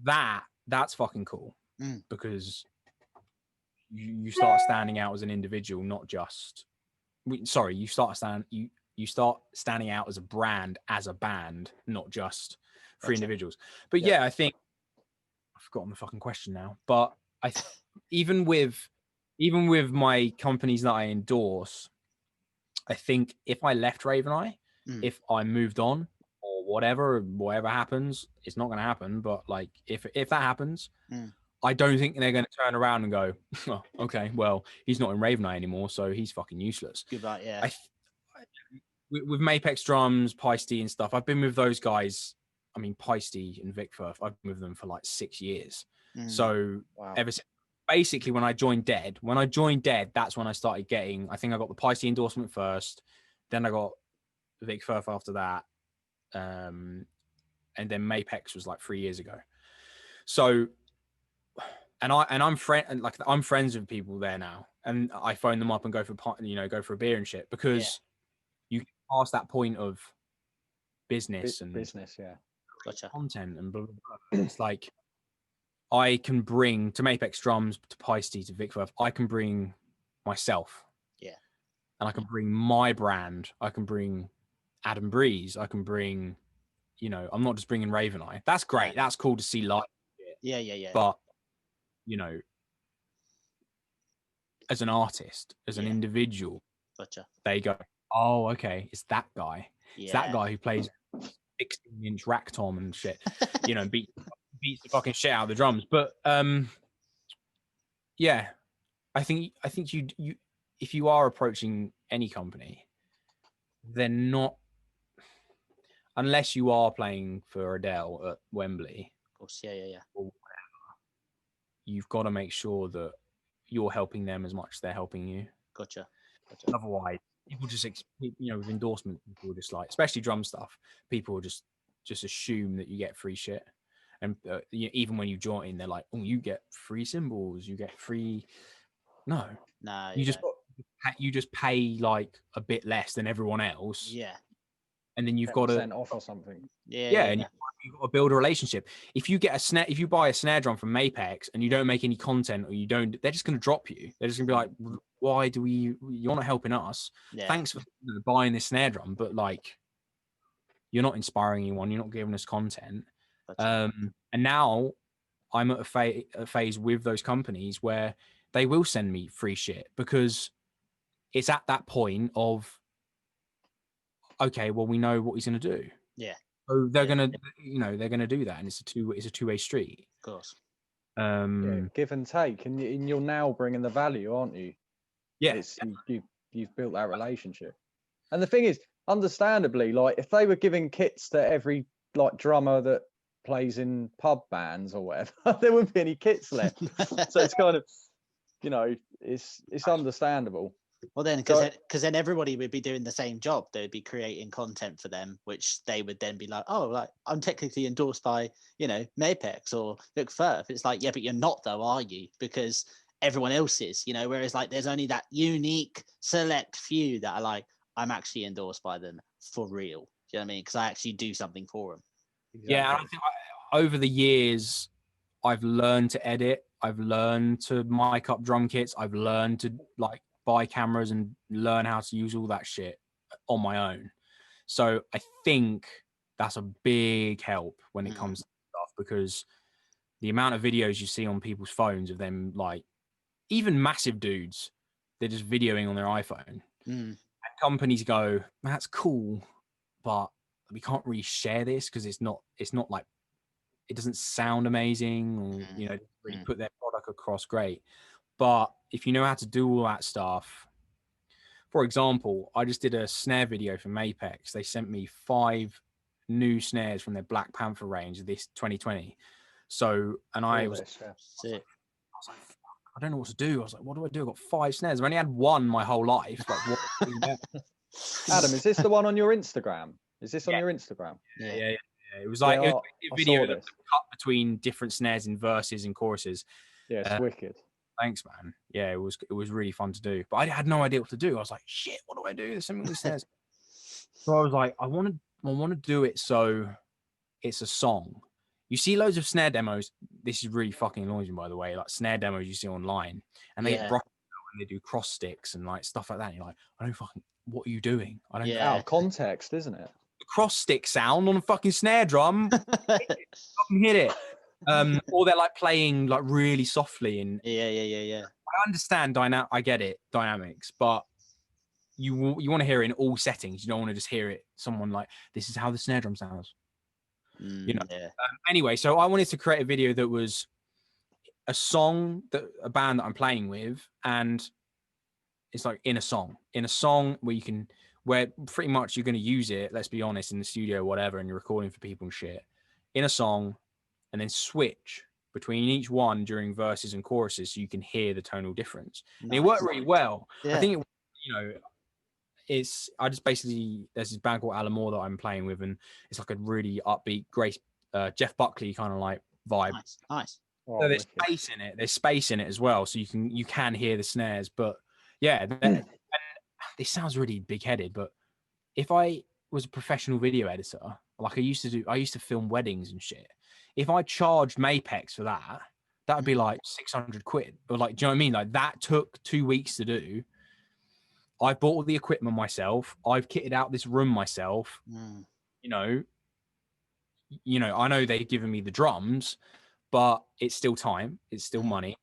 that's fucking cool because you start standing out as an individual, not just you start standing out as a brand, as a band, not just for individuals. But yeah, I think I've forgotten the fucking question now. But even with my companies that I endorse, I think if I left Raven Eye, if I moved on or whatever happens, it's not going to happen. But like if that happens, I don't think they're going to turn around and go, oh, okay, well, he's not in Raven Eye anymore, so he's fucking useless. Goodbye, yeah. With Mapex Drums, Peisty and stuff, I've been with those guys. I mean, Peisty and Vic Firth, I've been with them for like 6 years. So ever since, basically when I joined Dead, that's when I started getting, I think I got the Peisty endorsement first, then I got Vic Firth after that. And then Mapex was like 3 years ago. So, I'm friends with people there now, and I phone them up and go for a beer and shit because you pass that point of business and content and blah, blah, blah. It's like I can bring to Mapex Drums, to Peisty, to Vic Firth, I can bring myself, and I can bring my brand. I can bring Adam Breeze. I can bring, you know, I'm not just bringing Raven Eye. That's great. That's cool to see live. Yeah. But you know, as an artist, as an individual, they go, oh, okay, it's that guy. It's that guy who plays 16-inch rack tom and shit, you know, beats the fucking shit out of the drums. But yeah, I think you if you are approaching any company, they're not, unless you are playing for Adele at Wembley. Of course, yeah. Or whatever, you've got to make sure that you're helping them as much as they're helping you. Gotcha. Otherwise, people just, you know, with endorsements, people just like, especially drum stuff, people just assume that you get free shit. And you know, even when you join, they're like, oh, you get free cymbals, you get free. No, you just pay like a bit less than everyone else. Yeah. And then you've got to off or something. And you've got to build a relationship. If you buy a snare drum from Mapex and you don't make any content, or you don't, they're just going to drop you. They're just going to be like, why do you're not helping us? Thanks for buying this snare drum, but like, you're not inspiring anyone. You're not giving us content. And now I'm at a phase with those companies where they will send me free shit because it's at that point of, okay, well, we know what he's going to do. Yeah. So they're going to, you know, they're going to do that. And it's a two-way street. Of course. Give and take. And you're now bringing the value, aren't you? Yeah. You've built that relationship. And the thing is, understandably, like if they were giving kits to every like drummer that plays in pub bands or whatever, there wouldn't be any kits left. So it's kind of, you know, it's understandable. Well, then, because then everybody would be doing the same job. They would be creating content for them, which they would then be like, oh, like I'm technically endorsed by, you know, Mapex or Vic Firth. It's like, yeah, but you're not though, are you? Because everyone else is, you know, whereas like there's only that unique select few that are like, I'm actually endorsed by them for real. Do you know what I mean? Because I actually do something for them. Exactly. Yeah, I think over the years, I've learned to edit. I've learned to mic up drum kits. I've learned to like buy cameras and learn how to use all that shit on my own. So I think that's a big help when it comes to stuff, because the amount of videos you see on people's phones of them, like even massive dudes, they're just videoing on their iPhone. And companies go, that's cool, but we can't really share this because it's not like, it doesn't sound amazing, or you know, really put their product across great. But if you know how to do all that stuff, for example, I just did a snare video for Mapex. They sent me 5 new snares from their Black Panther range this 2020. So, and I was like, I don't know what to do. I was like, what do I do? I've got 5 snares. I've only had one my whole life. Like, what do you do now? Adam, is this the one on your Instagram? Is this on your Instagram? Yeah. It was like Yeah, it was I a video saw that this. cut between different snares in verses and choruses. Yeah, it's wicked. Thanks, man. Yeah, it was really fun to do. But I had no idea what to do. I was like, shit, what do I do? There's so many snares. So I was like, I want to do it so it's a song. You see loads of snare demos. This is really fucking annoying, by the way. Like snare demos you see online, and they get broken out and they do cross sticks and like stuff like that. And you're like, I don't fucking. What are you doing? I don't. Out of context, isn't it? The cross stick sound on a fucking snare drum. Fucking hit it. Or they're like playing like really softly and Yeah. I understand I get it, dynamics, but you want to hear it in all settings. You don't want to just hear it someone like, this is how the snare drum sounds. You know. Yeah. Anyway, so I wanted to create a video that was a song that a band that I'm playing with, and it's like in a song where pretty much you're going to use it, let's be honest, in the studio or whatever, and you're recording for people and shit, in a song, and then switch between each one during verses and choruses so you can hear the tonal difference. And it worked really well. Yeah. I think there's this band called Alan Moore that I'm playing with, and it's like a really upbeat, great Jeff Buckley kind of like vibe. Nice. Oh, So there's wicked. space in it. There's space in it as well, so you can hear the snares. But yeah, and this sounds really big-headed, but if I was a professional video editor, like I used to film weddings and shit. If I charged Mapex for that would be like 600 quid. Or like, do you know what I mean? Like that took 2 weeks to do. I bought all the equipment myself. I've kitted out this room myself. You know, I know they've given me the drums, but it's still time. It's still money.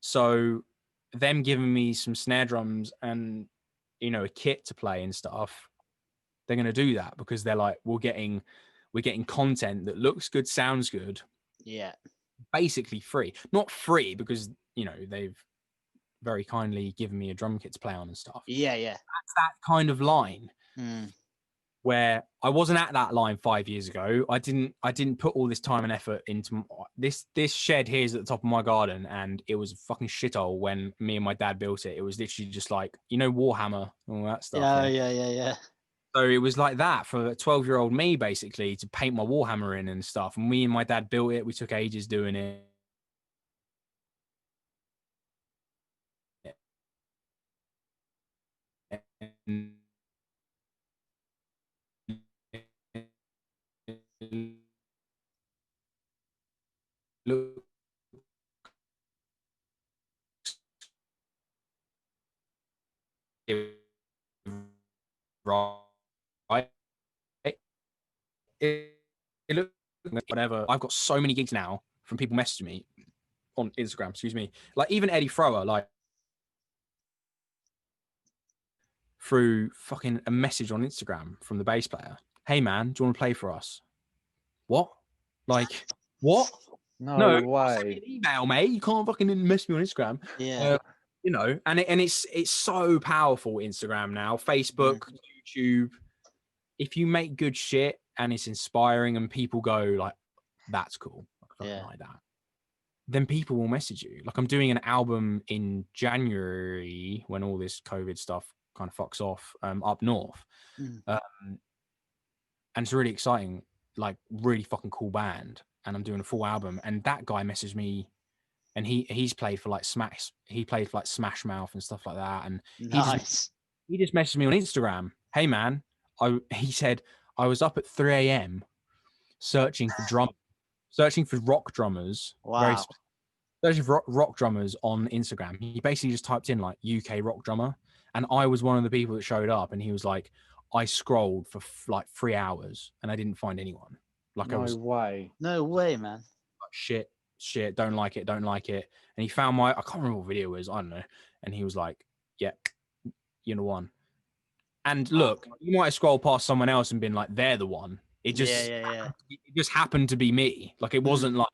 So them giving me some snare drums and, a kit to play and stuff, they're going to do that because they're like, we're getting content that looks good, sounds good. Yeah. Basically free. Not free because, they've very kindly given me a drum kit to play on and stuff. Yeah. That's that kind of line where I wasn't at that line 5 years ago. I didn't put all this time and effort into this shed here is at the top of my garden, and it was a fucking shithole when me and my dad built it. It was literally just like, Warhammer and all that stuff. Yeah. So it was like that for a 12-year-old me, basically, to paint my Warhammer in and stuff. And me and my dad built it. We took ages doing it. And look, right. It looks whatever. I've got so many gigs now from people messaging me on Instagram. Excuse me. Like even Eddie Thrower, like through fucking a message on Instagram from the bass player. Hey man, do you want to play for us? What? Like what? No Send way. me an email, mate. You can't fucking mess me on Instagram. Yeah. And it's so powerful. Instagram now, Facebook, YouTube. If you make good shit and it's inspiring and people go like, that's cool, like that, then people will message you. Like I'm doing an album in January when all this COVID stuff kind of fucks off up north. And it's really exciting, like really fucking cool band. And I'm doing a full album. And that guy messaged me, and he's played for like Smash. He played for like Smash Mouth and stuff like that. And he just messaged me on Instagram. Hey man, he said I was up at 3 a.m. searching for rock drummers. Wow. Searching for rock drummers on Instagram. He basically just typed in like UK rock drummer, and I was one of the people that showed up. And he was like, I scrolled for like 3 hours and I didn't find anyone. Like No way. No way, man. Like, shit, don't like it. And he found I can't remember what video it was, I don't know. And he was like, yeah, you're the one. And look, you might have scrolled past someone else and been like, they're the one. It just, it just happened to be me. Like it wasn't like,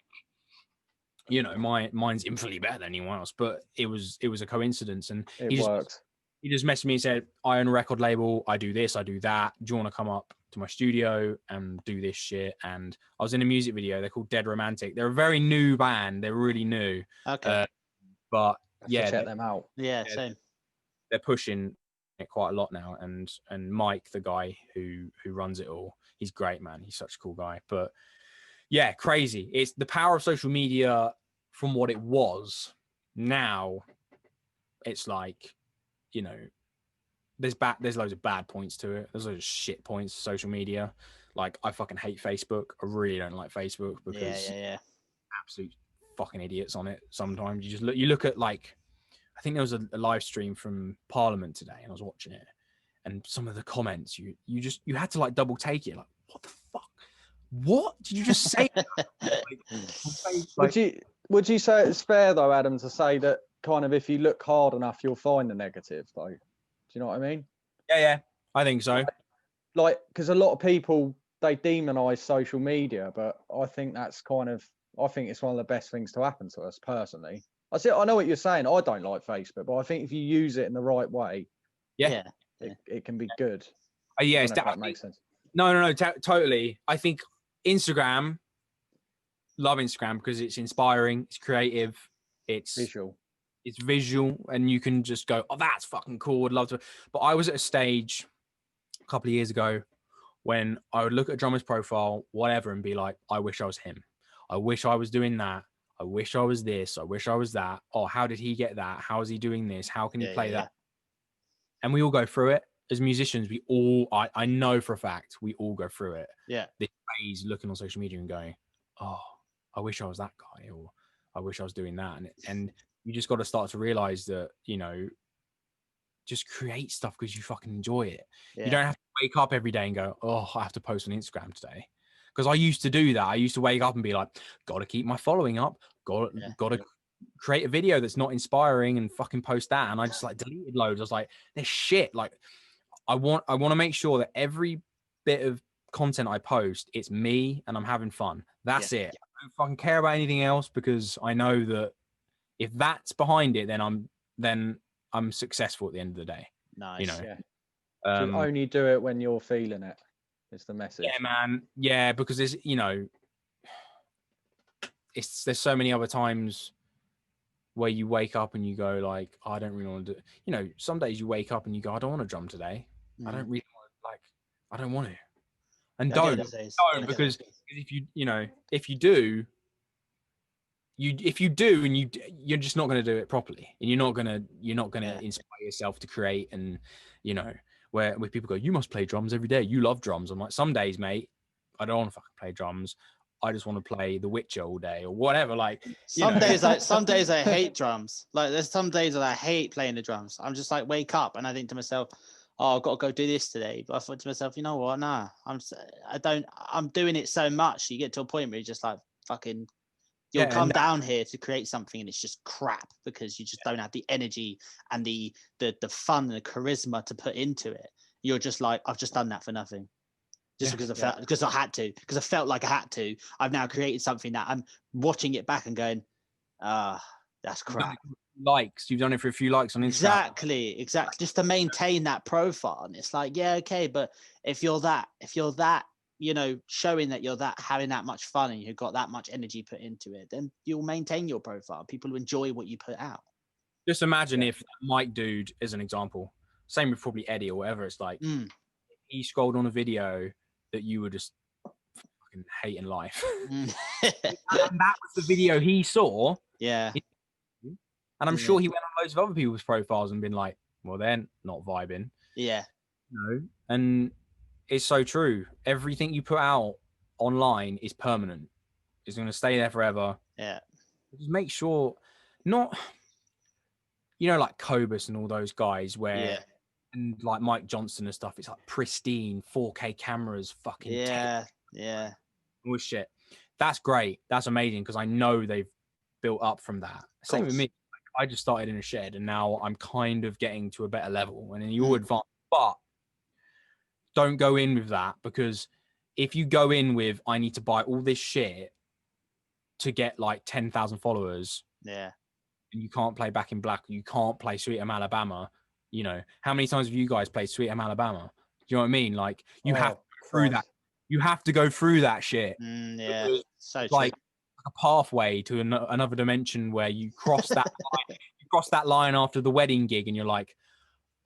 mine's infinitely better than anyone else, but it was a coincidence. And It worked. He just messaged me and said, I own a record label. I do this, I do that. Do you want to come up to my studio and do this shit? And I was in a music video. They're called Dead Romantic. They're a very new band. They're really new. Okay. But yeah, check them out. Yeah, Yeah. same. they're pushing it quite a lot now. And Mike, the guy who runs it all, he's great, man. He's such a cool guy. But yeah, crazy. It's the power of social media from what it was. Now it's like, you know, there's loads of bad points to it. There's loads of shit points to social media. Like, I fucking hate Facebook. I really don't like Facebook because Yeah. absolute fucking idiots on it. Sometimes you look at, like, I think there was a live stream from Parliament today, and I was watching it, and some of the comments, you had to like double take it, like, what the fuck? What did you just say? Would you say it's fair though, Adam, to say that kind of if you look hard enough, you'll find the negative though? Do you know what I mean? Yeah, I think so. Like, because a lot of people, they demonize social media, but I think that's I think it's one of the best things to happen to us personally. I know what you're saying. I don't like Facebook, but I think if you use it in the right way, it can be good. Yeah, if that makes sense. No, totally. I think Instagram, love Instagram because it's inspiring, it's creative, it's visual, and you can just go, oh, that's fucking cool. I'd love to. But I was at a stage a couple of years ago when I would look at a drummer's profile, whatever, and be like, I wish I was him. I wish I was doing that. I wish I was this. I wish I was that. Oh, how did he get that? How is he doing this? How can he play that? And we all go through it. As musicians, I know for a fact, we all go through it. Yeah. This phase looking on social media and going, oh, I wish I was that guy, or I wish I was doing that. And you just got to start to realize that, you know, just create stuff because you fucking enjoy it. Yeah. You don't have to wake up every day and go, oh, I have to post on Instagram today. Because I used to do that. I used to wake up and be like, got to keep my following up. Got to create a video that's not inspiring and fucking post that. And I just like deleted loads. I was like, this shit. Like, I want to make sure that every bit of content I post, it's me and I'm having fun. That's it. I don't fucking care about anything else, because I know that if that's behind it, then I'm successful at the end of the day. Nice. You know, you only do it when you're feeling it. Is the message. Yeah, man. Yeah, because there's, you know, there's so many other times where you wake up and you go like, oh, I don't really want to do, you know, some days you wake up and you go, I don't want to drum today. I don't really want to, like, I don't want to. And don't because if you do and you're just not going to do it properly, and you're not going to inspire yourself to create. And, you know, where people go, you must play drums every day. You love drums. I'm like, some days, mate, I don't want to fucking play drums. I just want to play The Witcher all day or whatever. Like, some days I hate drums. Like, there's some days that I hate playing the drums. I'm just like, wake up and I think to myself, oh, I've got to go do this today. But I thought to myself, you know what? Nah, I'm doing it so much. You get to a point where you're just like, fucking, you'll come down here to create something and it's just crap because you just don't have the energy and the fun and the charisma to put into it. You're just like, I've just done that for nothing. Just because I had to, because I felt like I had to. I've now created something that I'm watching it back and going, that's crap. Likes, you've done it for a few likes on Instagram. Exactly. Just to maintain that profile. And it's like, yeah, okay, but if you're that, you know, showing that you're that, having that much fun and you've got that much energy put into it, then you'll maintain your profile. People will enjoy what you put out. Just imagine if Mike dude, as an example, same with probably Eddie or whatever, it's like, he scrolled on a video that you were just fucking hating life. And that was the video he saw. Yeah. And I'm sure he went on loads of other people's profiles and been like, well, they're not vibing. Yeah. No. And it's so true. Everything you put out online is permanent. It's going to stay there forever. Yeah. Just make sure, not, you know, like Cobus and all those guys where, and like Mike Johnson and stuff, it's like pristine 4K cameras, fucking all shit. That's great. That's amazing, because I know they've built up from that. Same with me. I just started in a shed and now I'm kind of getting to a better level and then you advance, but don't go in with that, because if you go in with, I need to buy all this shit to get like 10,000 followers. Yeah. And you can't play Back in Black. You can't play Sweet Home Alabama. You know, how many times have you guys played Sweet Home Alabama? Do you know what I mean? Like, you have to go through that. You have to go through that shit. Yeah. So like, a pathway to another dimension where you cross that line, you cross that line after the wedding gig, and you're like,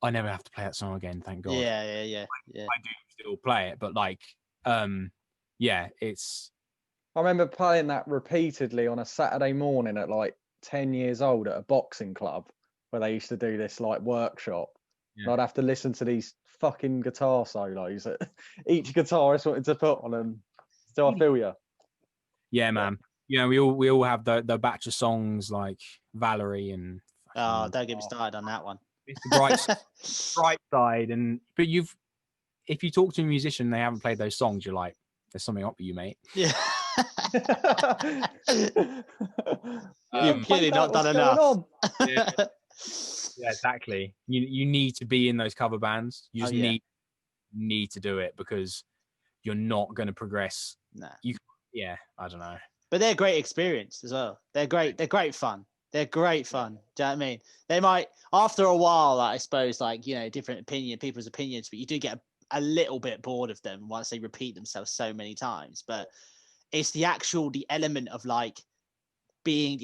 I never have to play that song again, thank God. Yeah. I do still play it, but like, yeah, it's. I remember playing that repeatedly on a Saturday morning at like 10 years old at a boxing club where they used to do this like workshop. Yeah. And I'd have to listen to these fucking guitar solos that each guitarist wanted to put on them. So I feel you. Yeah, man. You know, we all have the batch of songs like Valerie and. Oh, don't get me started on that one. It's the bright side, but if you talk to a musician, they haven't played those songs, you're like, there's something up with you, mate. Yeah. You've clearly not done enough. Yeah, exactly. You need to be in those cover bands. You just need to do it because you're not going to progress. Nah. I don't know. But they're great experience as well. They're great fun. They're great fun. Do you know what I mean? They might, after a while, I suppose, like, you know, people's opinions, but you do get a little bit bored of them once they repeat themselves so many times. But it's the element of like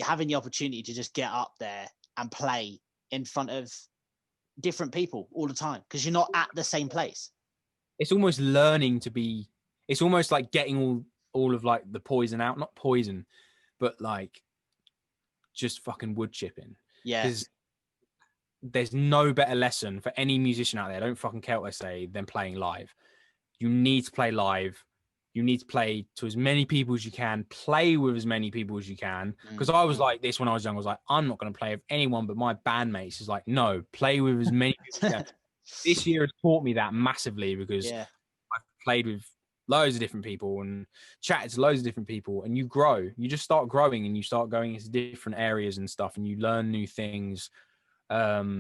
having the opportunity to just get up there and play in front of different people all the time because you're not at the same place. It's almost learning to be. It's almost like getting all of like the poison out, not poison, but like just fucking wood chipping. Yeah. Because there's no better lesson for any musician out there. I don't fucking care what I say than playing live. You need to play live. You need to play to as many people as you can, play with as many people as you can. Because I was like this when I was young. I was like, I'm not going to play with anyone but my bandmates. It's like, no, play with as many people as you can. This year has taught me that massively because I've played with loads of different people and chatted to loads of different people, and you grow. You just start growing and you start going into different areas and stuff, and you learn new things. But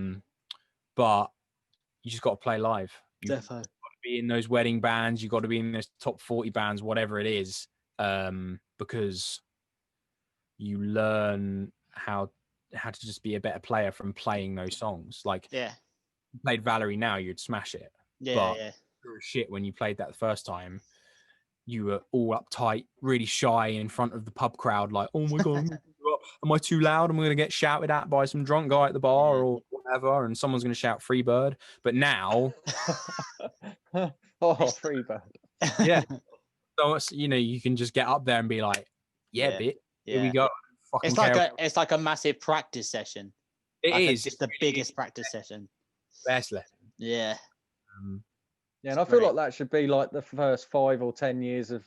you just got to play live. Definitely. Be in those wedding bands, you got to be in those top 40 bands, whatever it is, because you learn how to just be a better player from playing those songs. Like, you played Valerie now, you'd smash it. You were shit when you played that the first time. You were all uptight, really shy in front of the pub crowd, like, oh my God, am I too loud? I'm going to get shouted at by some drunk guy at the bar or whatever, and someone's going to shout Freebird. But now... Freebird. Yeah. So, you know, you can just get up there and be like, here we go. It's like a massive practice session. It is. It's the biggest practice session. Best lesson. Yeah. And I feel like that should be like the first 5 or 10 years of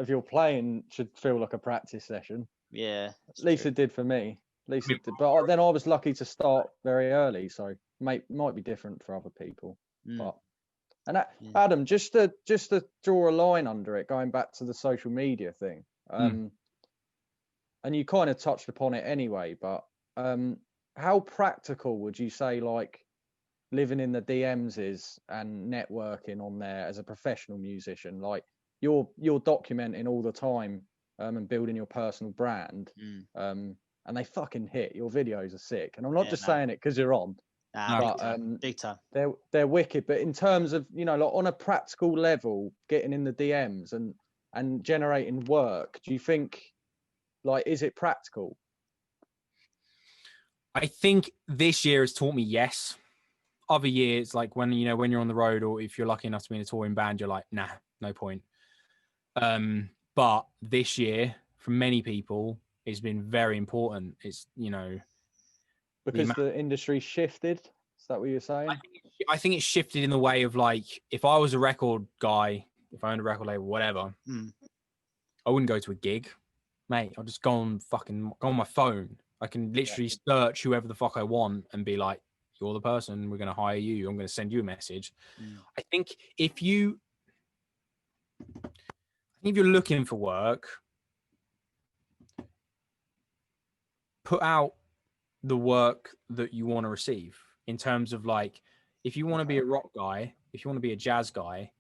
your playing should feel like a practice session. Yeah. At least it did for me. At least it did. But then I was lucky to start very early, so might be different for other people. Adam, just to draw a line under it, going back to the social media thing, and you kind of touched upon it anyway, but how practical would you say like living in the DMs is and networking on there as a professional musician? Like you're documenting all the time and building your personal brand, and they fucking hit. Your videos are sick, and I'm not just saying it because you're on. But big time. They're wicked. But in terms of, you know, like on a practical level, getting in the DMs and generating work, do you think, like, is it practical? I think this year has taught me yes. Other years, like when you're on the road, or if you're lucky enough to be in a touring band, you're like, nah, no point. But this year, for many people, it's been very important. It's, you know, because the industry shifted. Is that what you're saying? I think it's shifted in the way of like, if I was a record guy, if I owned a record label, whatever, I wouldn't go to a gig, mate. I'll just go on my phone. I can literally search whoever the fuck I want and be like, you're the person, we're going to hire you. I'm going to send you a message. I think if you're looking for work, put out the work that you want to receive, in terms of like, if you want to be a rock guy, if you want to be a jazz guy,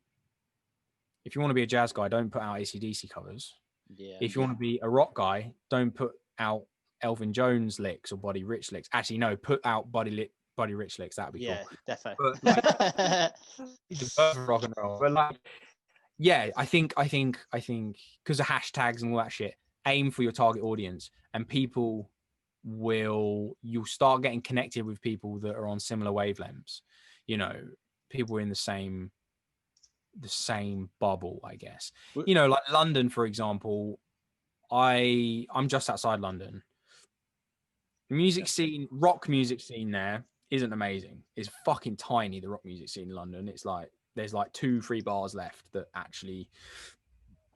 don't put out AC/DC covers. If you want to be a rock guy, don't put out Elvin Jones licks or Buddy Rich licks. Actually, no, put out Buddy Rich licks. That'd be cool. Definitely. But, like, rock and roll. But like, yeah, I think because of hashtags and all that shit, aim for your target audience, and you'll start getting connected with people that are on similar wavelengths. You know, people in the same bubble, I guess. You know, like London, for example. I'm just outside London. Rock music scene there isn't amazing. It's fucking tiny, the rock music scene in London. It's like there's like 2-3 bars left that actually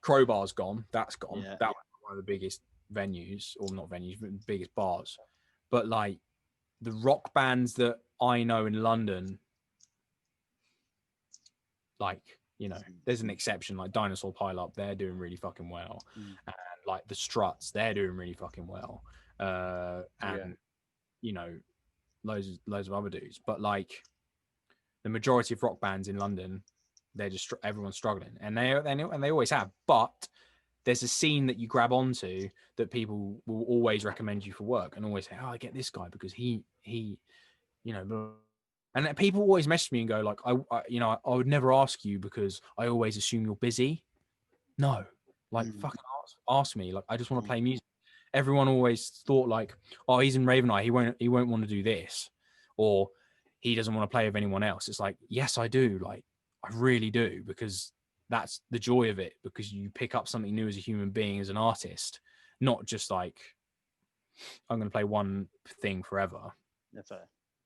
Crowbar's gone. That's gone. Yeah. That was one of the biggest venues, or not venues, but biggest bars. But like the rock bands that I know in London, like, you know, there's an exception, like Dinosaur Pile Up, they're doing really fucking well. And like the Struts, they're doing really fucking well. And you know, loads of other dudes. But like the majority of rock bands in London, they're just everyone's struggling, and they always have. But there's a scene that you grab onto that people will always recommend you for work, and always say, "Oh, I get this guy because he, you know." And people always message me and go like, I would never ask you because I always assume you're busy. No, like fucking ask me. Like I just want to play music. Everyone always thought like, oh, he's in Raveneye, he won't want to do this, or he doesn't want to play with anyone else. It's like, yes, I do. Like I really do, because that's the joy of it, because you pick up something new as a human being, as an artist, not just like I'm going to play one thing forever. That's right.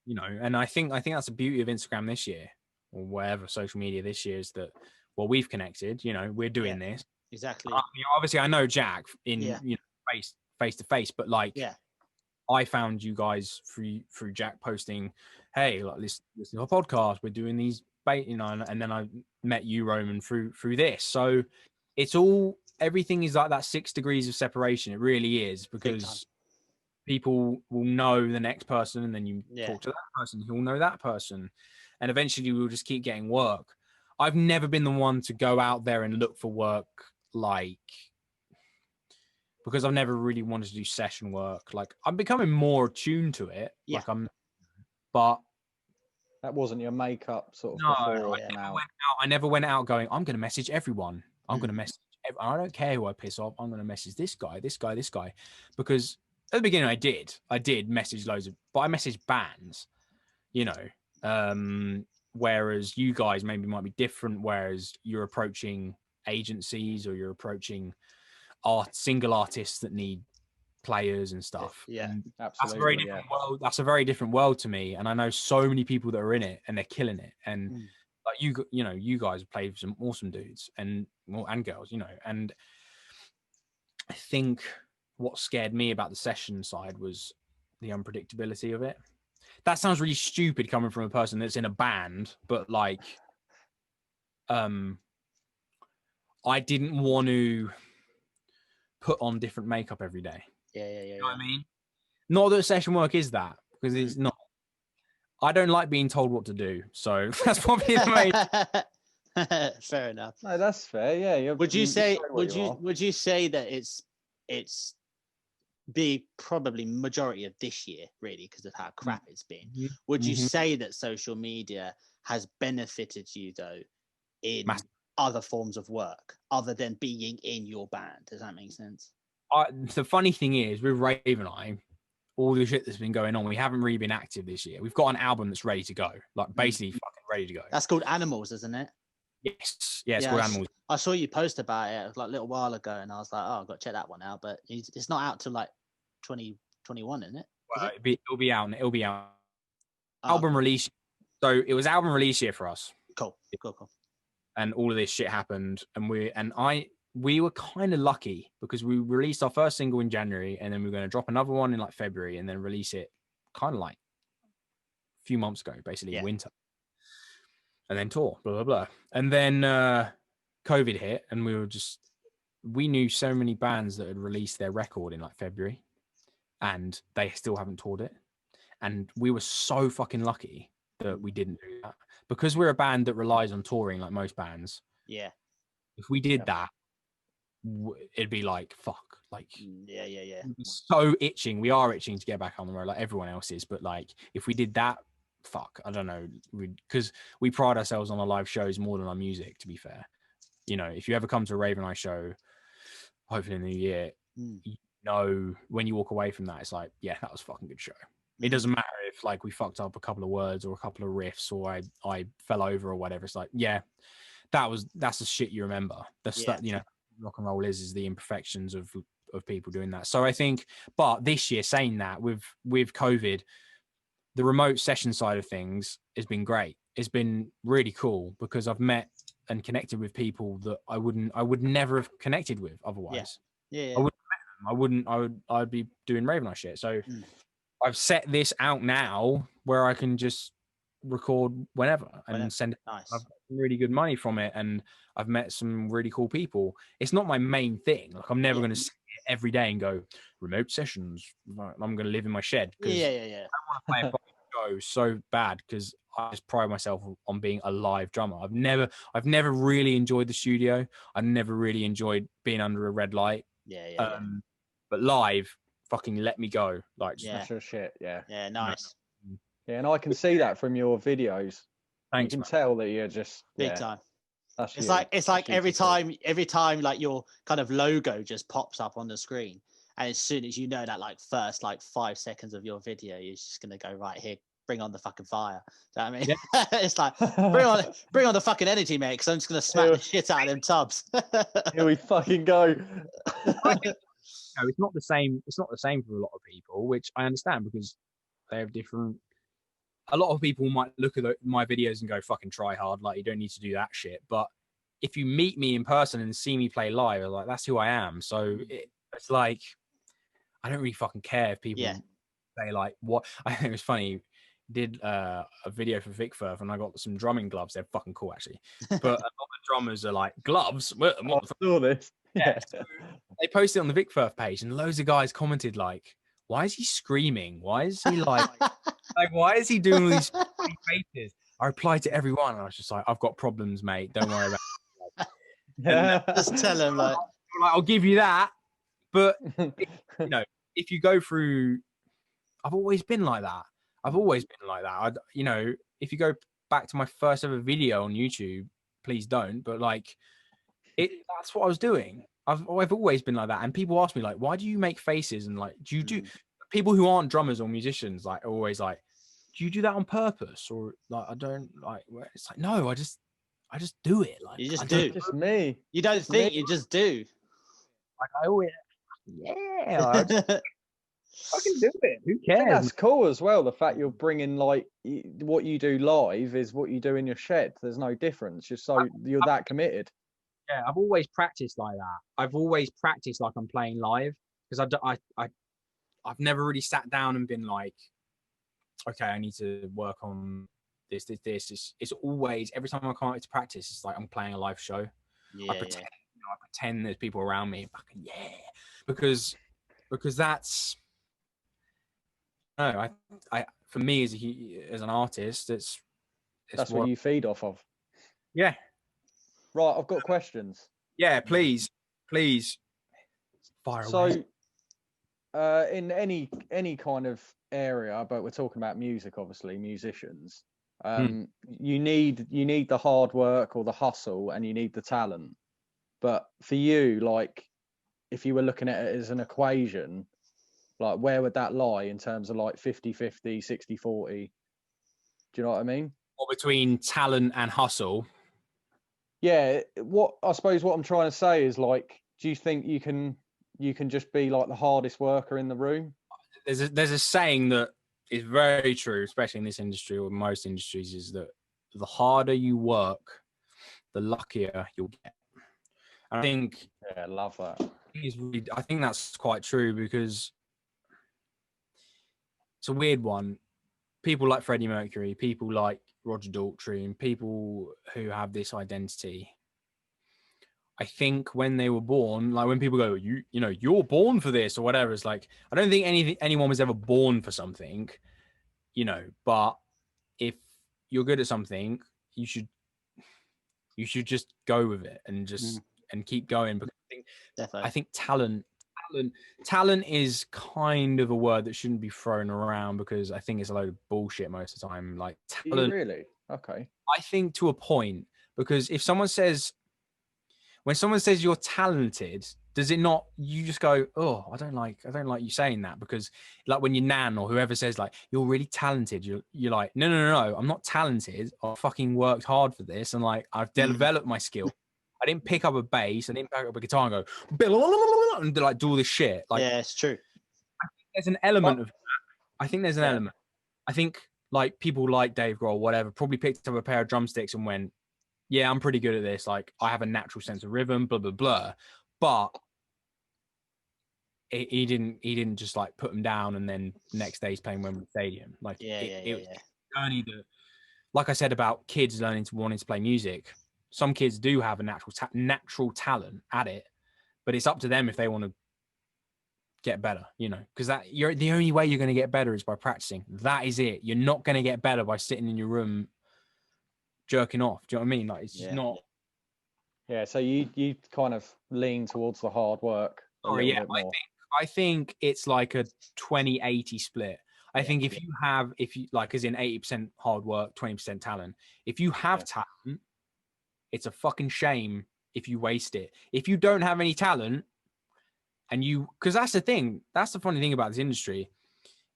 You know, and I think that's the beauty of Instagram this year, or whatever social media this year, is that, well, we've connected. You know, we're doing this. Exactly. You know, obviously, I know Jack in you know face to face, but like, I found you guys through Jack posting, hey, like listen to our podcast. We're doing these, you know, and then I met you, Roman, through this. So it's all, everything is like that 6 degrees of separation. It really is, because people will know the next person, and then you talk to that person who will know that person, and eventually we'll just keep getting work. I've never been the one to go out there and look for work, like, because I've never really wanted to do session work. Like I'm becoming more attuned to it. Like but that wasn't your makeup sort of before. I never went out going, I'm going to message everyone. I'm going to message. I don't care who I piss off. I'm going to message this guy, because at the beginning I did message loads of, but I messaged bands, you know, whereas you guys maybe might be different, whereas you're approaching agencies, or you're approaching single artists that need players and stuff. And absolutely. That's a very different world. That's a very different world to me. And I know so many people that are in it and they're killing it. And like you know, you guys play with some awesome dudes and girls, you know, and I think what scared me about the session side was the unpredictability of it. That sounds really stupid coming from a person that's in a band, but like, I didn't want to put on different makeup every day. You know what I mean? Not that session work is that, because it's not. I don't like being told what to do, so that's probably the main. Fair enough. No, that's fair. Yeah. Would you say that it's probably majority of this year, really, because of how crap it's been? Would you say that social media has benefited you though in other forms of work other than being in your band? Does that make sense? The funny thing is, with Raveneye, all the shit that's been going on, we haven't really been active this year. We've got an album that's ready to go, like basically fucking ready to go. That's called Animals, isn't it? Yes, it's called Animals. I saw you post about it like a little while ago, and I was like, oh, I've got to check that one out. But it's not out till like 2021, isn't it? Well, it'll be out. Album release. So it was album release year for us. Cool. And all of this shit happened, and we were kind of lucky, because we released our first single in January, and then we were going to drop another one in like February, and then release it kind of like a few months ago, basically winter, and then tour, blah, blah, blah. And then COVID hit, and we knew so many bands that had released their record in like February, and they still haven't toured it. And we were so fucking lucky that we didn't do that, because we're a band that relies on touring like most bands. Yeah. If we did that, it'd be like, fuck, like, so itching. We are itching to get back on the road like everyone else is. But like, if we did that, fuck, I don't know. Because we pride ourselves on our live shows more than our music, to be fair. You know, if you ever come to a Raveneye show, hopefully in the new year, Mm. when you walk away from that, it's like, yeah, that was a fucking good show. It doesn't matter if like we fucked up a couple of words or a couple of riffs or I fell over or whatever. It's like, yeah, that's the shit you remember. That's Yeah. that, rock and roll is the imperfections of people doing that. So I think, but this year, saying that with COVID, the remote session side of things has been great. It's been really cool because I've met and connected with people that I would never have connected with otherwise. Yeah. I'd be doing Raven Eye shit. So Mm. I've set this out now where I can just record whenever and send it. Nice. I've got some really good money from it, and I've met some really cool people. It's not my main thing. Like I'm never going to sit here every day and go remote sessions. I'm going to live in my shed because Yeah. I want to play a fucking show so bad because I just pride myself on being a live drummer. I've never really enjoyed the studio. I've never really enjoyed being under a red light. Yeah. But live, fucking let me go. Like, That's your shit. Yeah. Yeah, nice. Yeah, and I can see that from your videos. Thanks, you can man. tell that you're just Big time. That's It's you. like That's you every to see. time like your kind of logo just pops up on the screen, and as soon as you know that like first like 5 seconds of your video, you're just gonna go right here, bring on the fucking fire. Do you know what I mean? Yeah. It's like bring on the fucking energy, mate, because I'm just gonna smack the shit out of them tubs. Here we fucking go. It's not the same. It's not the same for a lot of people, which I understand because they have different. A lot of people might look at my videos and go, "Fucking try hard!" Like you don't need to do that shit. But if you meet me in person and see me play live, like that's who I am. So it's like I don't really fucking care if people say like what. I think it was funny. Did a video for Vic Firth and I got some drumming gloves. They're fucking cool actually. But a lot of drummers are like gloves. What I saw this. Yeah. So they posted on the Vic Firth page and loads of guys commented like, why is he screaming? Why is he like why is he doing all these faces? I replied to everyone and I was just like, I've got problems, mate. Don't worry about it. Just tell him like I'll give you that. But if you go through, I've always been like that. If you go back to my first ever video on YouTube, please don't. But like, that's what I was doing. I've always been like that. And people ask me like, why do you make faces? And like, do you do people who aren't drummers or musicians like are always like, do you do that on purpose? Or like, I don't like. It's like, no, I just do it. Like you just do. Just me. You don't think, you just do. Like I always, I can do it. Who I think cares? that's cool as well. The fact you're bringing like what you do live is what you do in your shed. There's no difference. You're that committed. Yeah, I've always practiced like that. I've always practiced like I'm playing live because I've never really sat down and been like, okay, I need to work on this. It's always every time I come out to practice, it's like I'm playing a live show. Yeah, I pretend there's people around me, fucking because that's no, I for me as an artist, it's that's what you feed off of. Yeah. Right, I've got questions. Yeah, please. Fire away. So, in any kind of area, but we're talking about music, obviously, musicians. You need the hard work or the hustle, and you need the talent. But for you, like, if you were looking at it as an equation, like, where would that lie in terms of like 50-50, 60-40? Do you know what I mean? Or between talent and hustle. Yeah, I suppose what I'm trying to say is like, do you think you can just be like the hardest worker in the room? There's a saying that is very true, especially in this industry or most industries, is that the harder you work, the luckier you'll get. I think I love that. I think that's quite true because it's a weird one. People like Freddie Mercury, people like Roger Daltrey, and people who have this identity, I think when they were born, like when people go, you're born for this or whatever, it's like, I don't think anyone was ever born for something, but if you're good at something, you should just go with it and just and keep going. Because I think talent is kind of a word that shouldn't be thrown around because I think it's a load of bullshit most of the time. Like talent, really? Okay. I think to a point, because when someone says you're talented, does it not, you just go, oh, I don't like you saying that, because like when your nan or whoever says like, you're really talented, you're like, no, I'm not talented. I fucking worked hard for this, and like I've developed my skill. I didn't pick up a bass, I didn't pick up a guitar and go and like do all this shit. Like, yeah, it's true. there's an element of that. I think there's an element. I think like people like Dave Grohl, whatever, probably picked up a pair of drumsticks and went, yeah, I'm pretty good at this. Like I have a natural sense of rhythm, blah, blah, blah. But he didn't just like put them down and then next day he's playing Wembley Stadium. Like only like I said about kids wanting to play music. Some kids do have a natural talent at it, but it's up to them if they want to get better, you know, because that you're the only way you're going to get better is by practicing. That is it. You're not going to get better by sitting in your room jerking off. Do you know what I mean? Like it's not. Yeah. So you kind of lean towards the hard work. I think it's like a 20-80 split. I think if you like, as in 80% hard work, 20% talent. If you have talent, it's a fucking shame if you waste it. If you don't have any talent, and because that's the thing, that's the funny thing about this industry.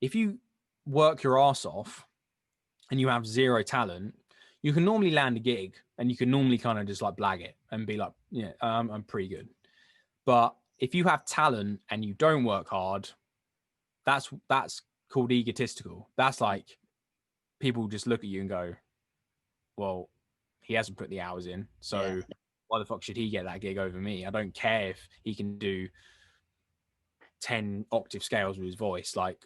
If you work your ass off and you have zero talent, you can normally land a gig and you can normally kind of just like blag it and be like, yeah, I'm pretty good. But if you have talent and you don't work hard, that's called egotistical. That's like people just look at you and go, well, he hasn't put the hours in, so why the fuck should he get that gig over me? I don't care if he can do 10 octave scales with his voice. Like,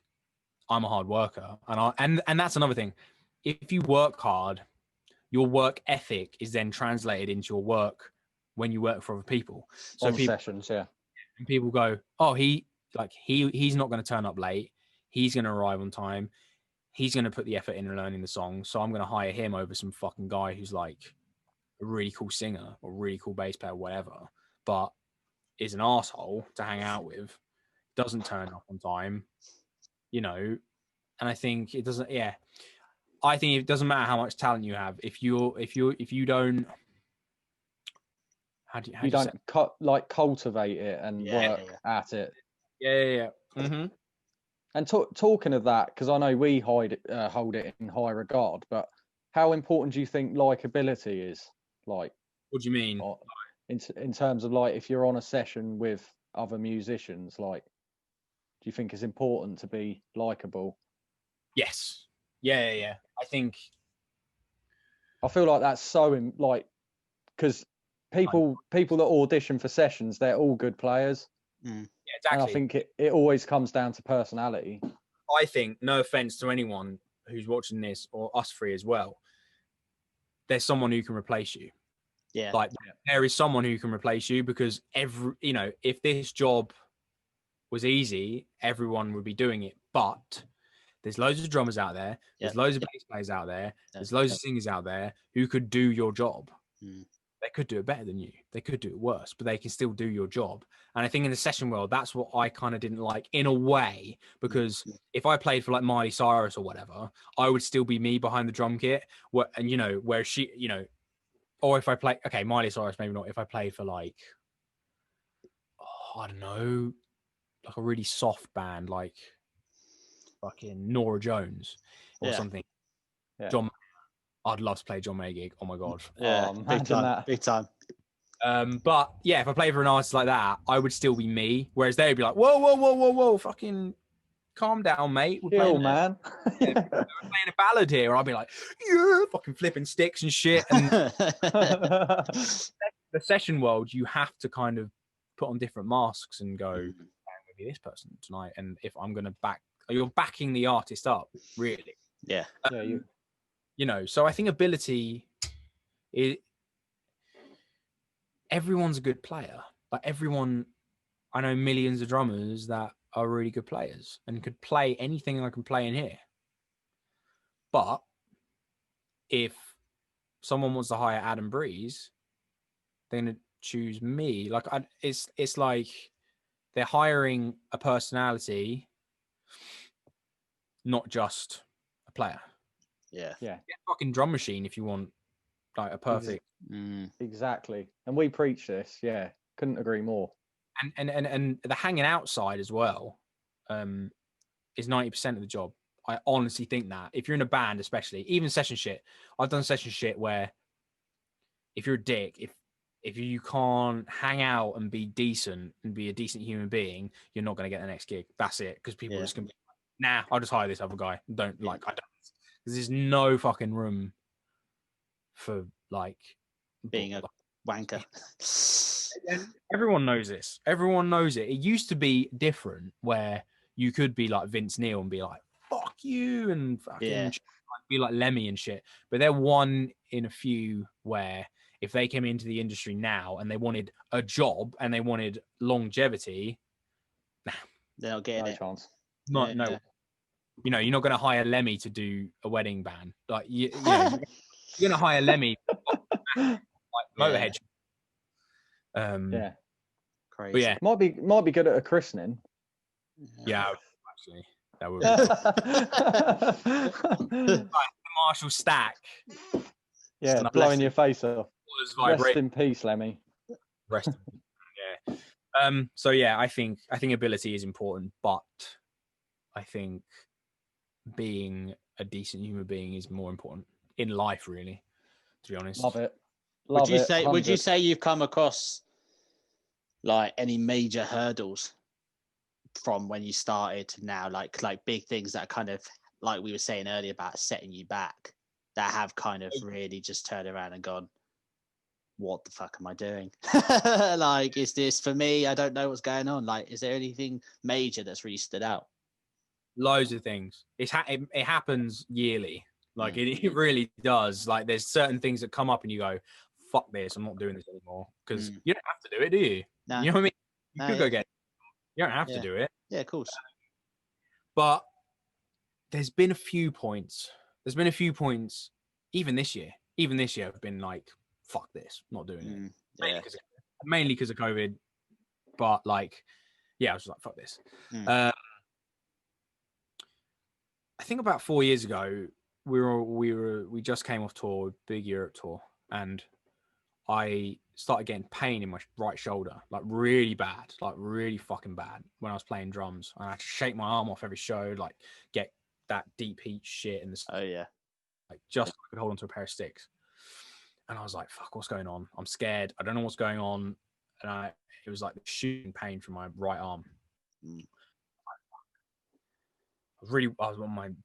I'm a hard worker, and that's another thing. If you work hard, your work ethic is then translated into your work when you work for other people. So sessions, and people go, oh, he's not going to turn up late. He's going to arrive on time. He's going to put the effort in learning the song. So I'm going to hire him over some fucking guy who's like a really cool singer or really cool bass player, or whatever, but is an asshole to hang out with, doesn't turn up on time, you know. And I think it doesn't. Yeah, I think it doesn't matter how much talent you have if you don't. How do you don't cultivate it and work at it. Yeah. Mm-hmm. And talking of that, because I know we hold it in high regard, but how important do you think likability is? Like, what do you mean? In terms of like, if you're on a session with other musicians, like, do you think it's important to be likable? Yes. Yeah. I feel like that's so because people that audition for sessions, they're all good players. Yeah, exactly. And I think it always comes down to personality. I think, no offense to anyone who's watching this or us three as well, there's someone who can replace you. Yeah. Like there is someone who can replace you, because if this job was easy, everyone would be doing it. But there's loads of drummers out there. There's loads of bass players out there. There's loads of singers out there who could do your job. They could do it better than you. They could do it worse, but they can still do your job. And I think in the session world, that's what I kind of didn't like in a way, because if I played for like Miley Cyrus or whatever, I would still be me behind the drum kit. Where she, or if I play, okay, Miley Cyrus, maybe not. If I played for like, I don't know, like a really soft band, like fucking Nora Jones or something. Yeah. John, I'd love to play John May gig. Oh my god. Yeah, big time. But yeah, if I play for an artist like that, I would still be me. Whereas they'd be like, whoa, fucking calm down, mate. We're playing man. We're playing a ballad here. And I'd be like, yeah, fucking flipping sticks and shit. And the session world, you have to kind of put on different masks and go, I'm going to be this person tonight. And if I'm going to you're backing the artist up, really. Yeah. So I think ability is, everyone's a good player. Like everyone, I know millions of drummers that are really good players and could play anything I can play in here. But if someone wants to hire Adam Breeze, they're going to choose me. Like it's like they're hiring a personality, not just a player. Yeah. Get a fucking drum machine if you want like a perfect. Exactly. And we preach this. Yeah. Couldn't agree more. and the hanging outside as well is 90% of the job. I honestly think that if you're in a band, especially even session shit, I've done session shit where if you're a dick, if you can't hang out and be decent and be a decent human being, you're not going to get the next gig. That's it. Because people are just going to be like, nah, I'll just hire this other guy. I don't. Because there's no fucking room for like being a wanker. And everyone knows this. Everyone knows it. It used to be different where you could be like Vince Neil and be like, fuck you, and fucking be like Lemmy and shit. But they're one in a few where if they came into the industry now and they wanted a job and they wanted longevity, nah, they're not getting it. Chance. No. You know, you're not going to hire Lemmy to do a wedding band. Like, you know, you're going to hire Lemmy like Motorhead. Yeah. Crazy. But yeah, might be good at a christening. Yeah, actually, that would be like Marshall Stack. Yeah, blowing your face off. Rest Rest in peace, Lemmy. Rest. Yeah. So yeah, I think ability is important, but I think being a decent human being is more important in life, really. To be honest. Love it. Would you say you've come across like any major hurdles from when you started to now, like big things that kind of, like we were saying earlier about setting you back, that have kind of really just turned around and gone, what the fuck am I doing? Like, is this for me? I don't know what's going on. Like, is there anything major that's really stood out? Loads of things. It happens yearly. Like it really does. Like there's certain things that come up and you go, fuck this, I'm not doing this anymore. Because you don't have to do it, do you? No. You know what I mean? You could go get it. You don't have to do it. Yeah, of course. But there's been a few points. Even this year I've been like, fuck this, not doing it. Mainly because of COVID. But like, yeah, I was like, fuck this. I think about 4 years ago, we just came off tour, big Europe tour, and I started getting pain in my right shoulder, like really bad, like really fucking bad when I was playing drums. I had to shake my arm off every show, like get that deep heat shit in the like just so I could hold onto a pair of sticks. And I was like, fuck, what's going on? I'm scared. I don't know what's going on. And it was like shooting pain from my right arm. My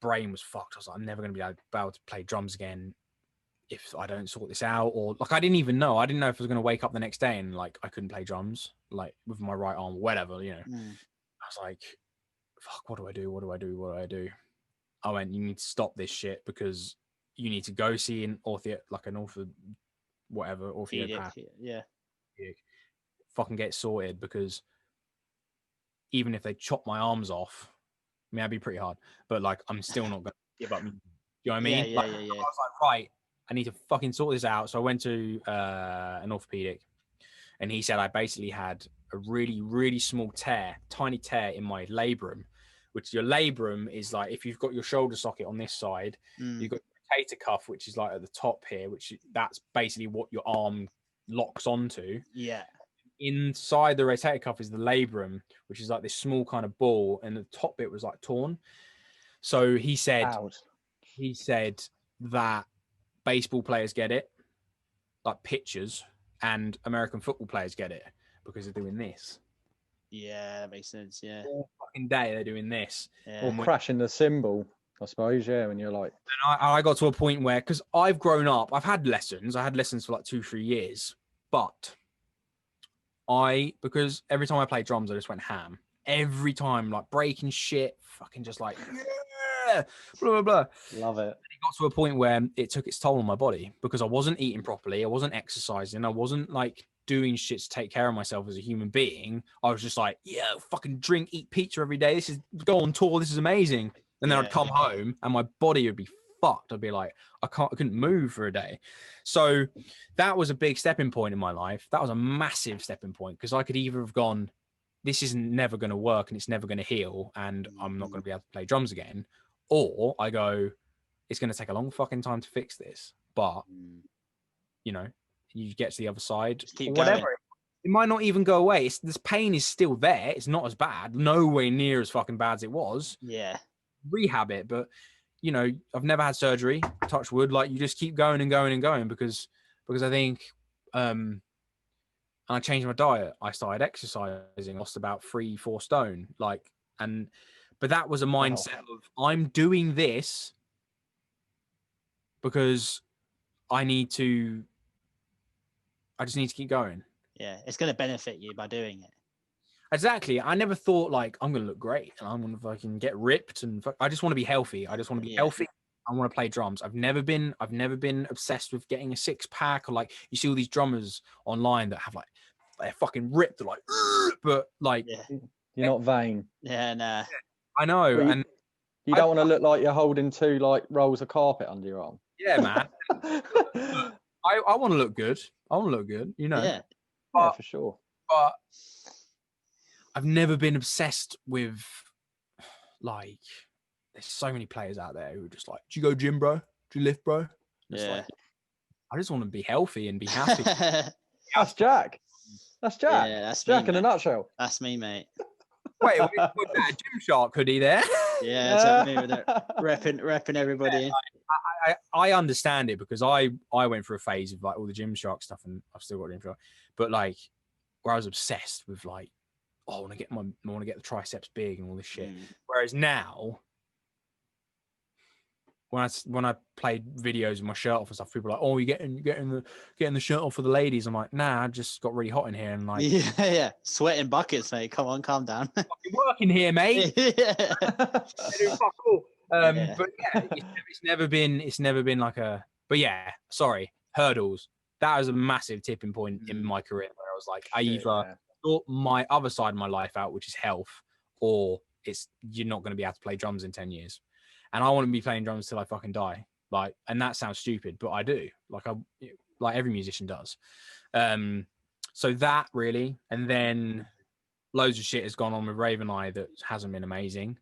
brain was fucked. I was like, I'm never going to be able to play drums again if I don't sort this out. Or like, I didn't even know. I didn't know if I was going to wake up the next day and like I couldn't play drums, like with my right arm, whatever, you know. I was like, fuck, what do I do? I went, you need to stop this shit because you need to go see an orthopath. Yeah. Fucking get sorted, because even if they chop my arms off, I mean, that'd be pretty hard, but like, I'm still not going to give up. You know what I mean? Yeah. I was like, right, I need to fucking sort this out. So I went to an orthopedic, and he said I basically had a really, really small tiny tear in my labrum, which your labrum is like, if you've got your shoulder socket on this side, you've got the rotator cuff, which is like at the top here, that's basically what your arm locks onto. Yeah. Inside the rotator cuff is the labrum, which is like this small kind of ball, and the top bit was like torn. So he said that baseball players get it, like pitchers, and American football players get it because they're doing this. Yeah, that makes sense. Yeah. All fucking day they're doing this. Yeah. Or crashing the cymbal, I suppose. Yeah, when you're like. And I got to a point where, because I've grown up, I had lessons for like 2-3 years, but because every time I played drums, I just went ham. Every time, like breaking shit, fucking just like, yeah, blah, blah, blah. Love it. And it got to a point where it took its toll on my body because I wasn't eating properly. I wasn't exercising. I wasn't like doing shit to take care of myself as a human being. I was just like, yeah, fucking drink, eat pizza every day. Go on tour. This is amazing. And then I'd come home and my body would be fucked. I'd be like, I couldn't move for a day. So that was a big stepping point in my life. That was a massive stepping point, because I could either have gone, this isn't never going to work and it's never going to heal and I'm not going to be able to play drums again. Or I go, it's going to take a long fucking time to fix this. But, you know, you get to the other side. Just keep whatever. going. it might not even go away. This pain is still there. It's not as bad. Nowhere near as fucking bad as it was. Yeah. Rehab it, but you know, I've never had surgery. Touch wood. Like, you just keep going and going and going because I think, and I changed my diet. I started exercising, lost about 3-4 stone. But that was a mindset of, I'm doing this because I just need to keep going. Yeah, it's going to benefit you by doing it. Exactly. I never thought like, I'm going to look great and I'm going to fucking get ripped I just want to be healthy. I just want to be healthy. I want to play drums. I've never been obsessed with getting a 6-pack, or like, you see all these drummers online that have like, they're fucking ripped. They're like, but like, you're not vain. Yeah, nah. I know. And you don't want to look like you're holding 2 like rolls of carpet under your arm. Yeah, man. I want to look good. I want to look good, you know. Yeah, yeah, for sure. But I've never been obsessed with, like, there's so many players out there who are just like, do you go gym, bro? Do you lift, bro? Yeah. I just want to be healthy and be happy. That's Jack. That's Jack. Yeah, that's Jack me, in a nutshell. That's me, mate. Wait, with that Gymshark hoodie there? Yeah, exactly. With it. Repping everybody. I understand it, because I went through a phase of like all the Gymshark stuff, and I've still got Gymshark, but like, where I was obsessed with like, oh, I want to get the triceps big and all this shit. Whereas now, when I played videos with my shirt off and stuff, people are like, oh, you're getting the shirt off for the ladies. I'm like, nah, I just got really hot in here and like, yeah, sweating buckets, mate. Come on, calm down. fucking working here, mate. Yeah. Fuck all. But yeah, it's never been like a. But yeah, sorry, hurdles. That was a massive tipping point in my career where I was like, I either thought my other side of my life out, which is health, or you're not going to be able to play drums in 10 years. And I want to be playing drums till I fucking die. Like, and that sounds stupid, but I do. Like every musician does. So that really, and then loads of shit has gone on with Raven Eye that hasn't been amazing.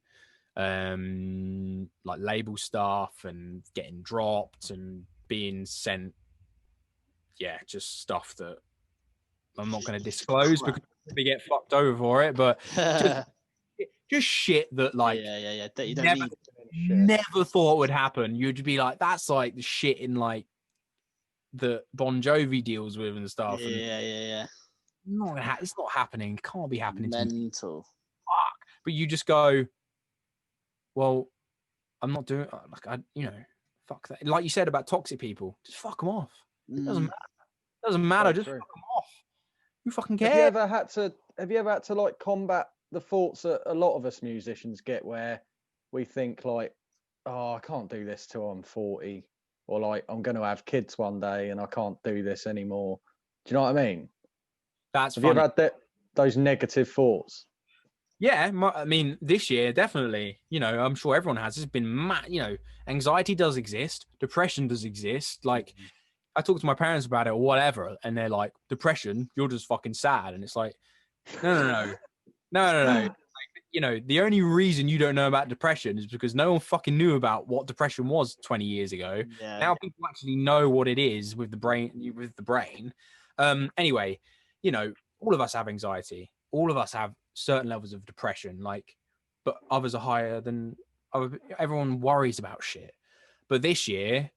Like label stuff and getting dropped and being sent. Yeah, just stuff that I'm not going to disclose because we get fucked over for it. But just shit that like, yeah. That you don't never, need. never thought would happen. You'd be like, that's like the shit in like the Bon Jovi deals with and stuff. Yeah. It's not happening. It can't be happening. Mental. Fuck. But you just go, well, I'm not doing fuck that. Like you said about toxic people, just fuck them off. It doesn't matter. It doesn't matter. Just fuck them off. Who fucking cares? Have you ever had to like combat the thoughts that a lot of us musicians get, where we think like, oh, I can't do this till I'm 40, or like, I'm going to have kids one day and I can't do this anymore. Do you know what I mean? Have you ever had those negative thoughts? Yeah, I mean, this year, definitely. You know, I'm sure everyone has. It's been mad. You know, anxiety does exist. Depression does exist. Like, I talk to my parents about it or whatever, and they're like, depression, you're just fucking sad. And it's like, no. Like, you know, the only reason you don't know about depression is because no one fucking knew about what depression was 20 years ago. Yeah. Now people actually know what it is with the brain. Anyway, you know, all of us have anxiety. All of us have certain levels of depression, like, but others are higher than everyone worries about shit. But this year,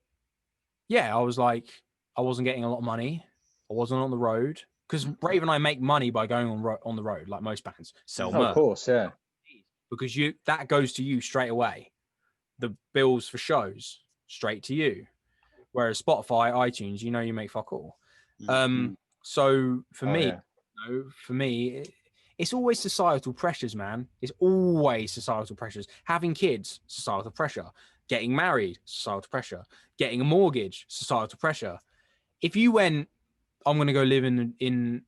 yeah, I was like, I wasn't getting a lot of money. I wasn't on the road, because Raven and I make money by going on the road, like most bands sell merch. Of course, yeah. Because that goes to you straight away. The bills for shows straight to you. Whereas Spotify, iTunes, you know, you make fuck all. So for me, it's always societal pressures, man. It's always societal pressures. Having kids, societal pressure. Getting married, societal pressure. Getting a mortgage, societal pressure. If you went, I'm going to go live in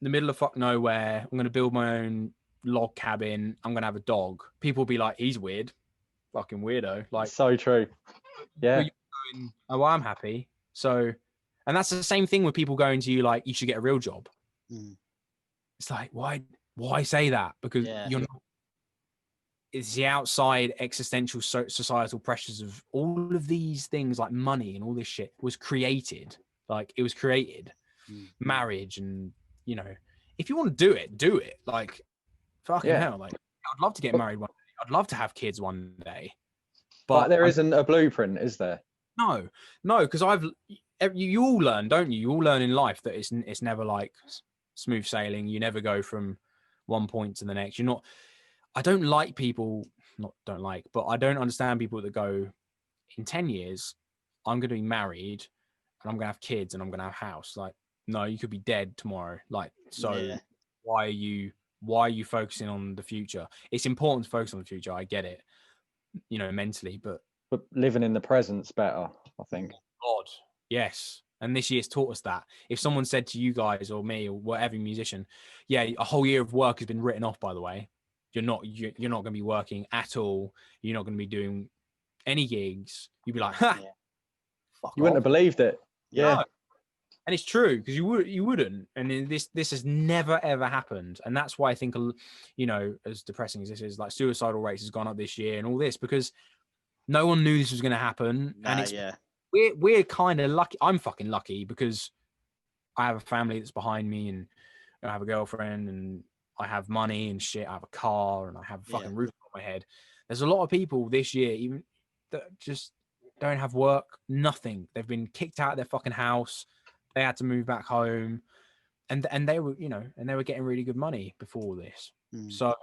the middle of fuck nowhere, I'm going to build my own log cabin, I'm going to have a dog, people will be like, he's weird. Fucking weirdo. Like, so true. Yeah. Going, oh, well, I'm happy. So, and that's the same thing with people going to you like, you should get a real job. It's like, why say that? Because you're not. It's the outside existential societal pressures of all of these things, like money and all this shit was created. Like, it was created. Marriage and, you know, if you want to do it. Like, fucking Yeah. hell. Like, I'd love to get married one day. I'd love to have kids one day. But there isn't a blueprint, is there? No, because you all learn, don't you? You all learn in life that it's never like smooth sailing. You never go from one point to the next. You're not. I don't like people. But I don't understand people that go, in 10 years, I'm going to be married, and I'm going to have kids, and I'm going to have a house. Like, no, you could be dead tomorrow. Like, so Yeah. why are you focusing on the future? It's important to focus on the future. I get it, mentally, but living in the present's better, I think. God, yes. And this year's taught us that. If someone said to you guys or me or whatever musician, yeah, a whole year of work has been written off, by the way, you're not going to be working at all. You're not going to be doing any gigs. You'd be like, ha, Yeah. You wouldn't have believed it. Yeah. No. And it's true, because you wouldn't. And this has never ever happened. And that's why I think, as depressing as this is, like, suicidal rates has gone up this year and all this, because no one knew this was going to happen. And it's we're kind of lucky. I'm fucking lucky because I have a family that's behind me, and I have a girlfriend, and I have money and shit. I have a car, and I have a fucking roof on my head. There's a lot of people this year even that just don't have work, nothing. They've been kicked out of their fucking house. They had to move back home, and they were, and they were getting really good money before this. So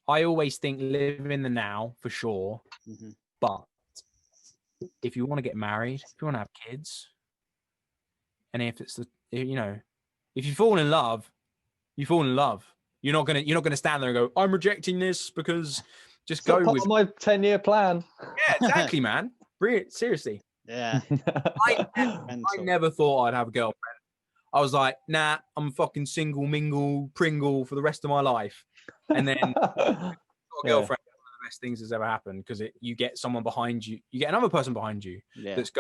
I always think live in the now for sure. Mm-hmm. But if you want to get married, if you want to have kids, and if it's if you fall in love, you fall in love. You're not gonna stand there and go, I'm rejecting this because just It's go not part with of my 10-year plan. Yeah, exactly, man. Seriously. Yeah. I never thought I'd have a girlfriend. I was like, nah, I'm fucking single, mingle, Pringle for the rest of my life. And then got a girlfriend. One of the best things that's ever happened, because you get someone behind you, you get another person behind you that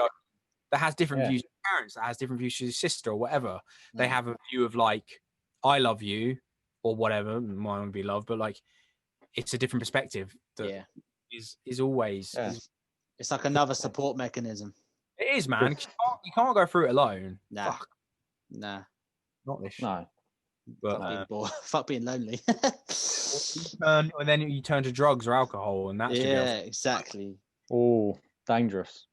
has different views to parents, that has different views to his sister or whatever. They have a view of like, I love you or whatever, mine would be love, but like it's a different perspective that is always it's like another support mechanism. It is, man. You can't go through it alone. Nah. Fuck. Nah. Not this shit. No. But fuck being lonely. and then you turn to drugs or alcohol, and that's exactly. Oh, dangerous.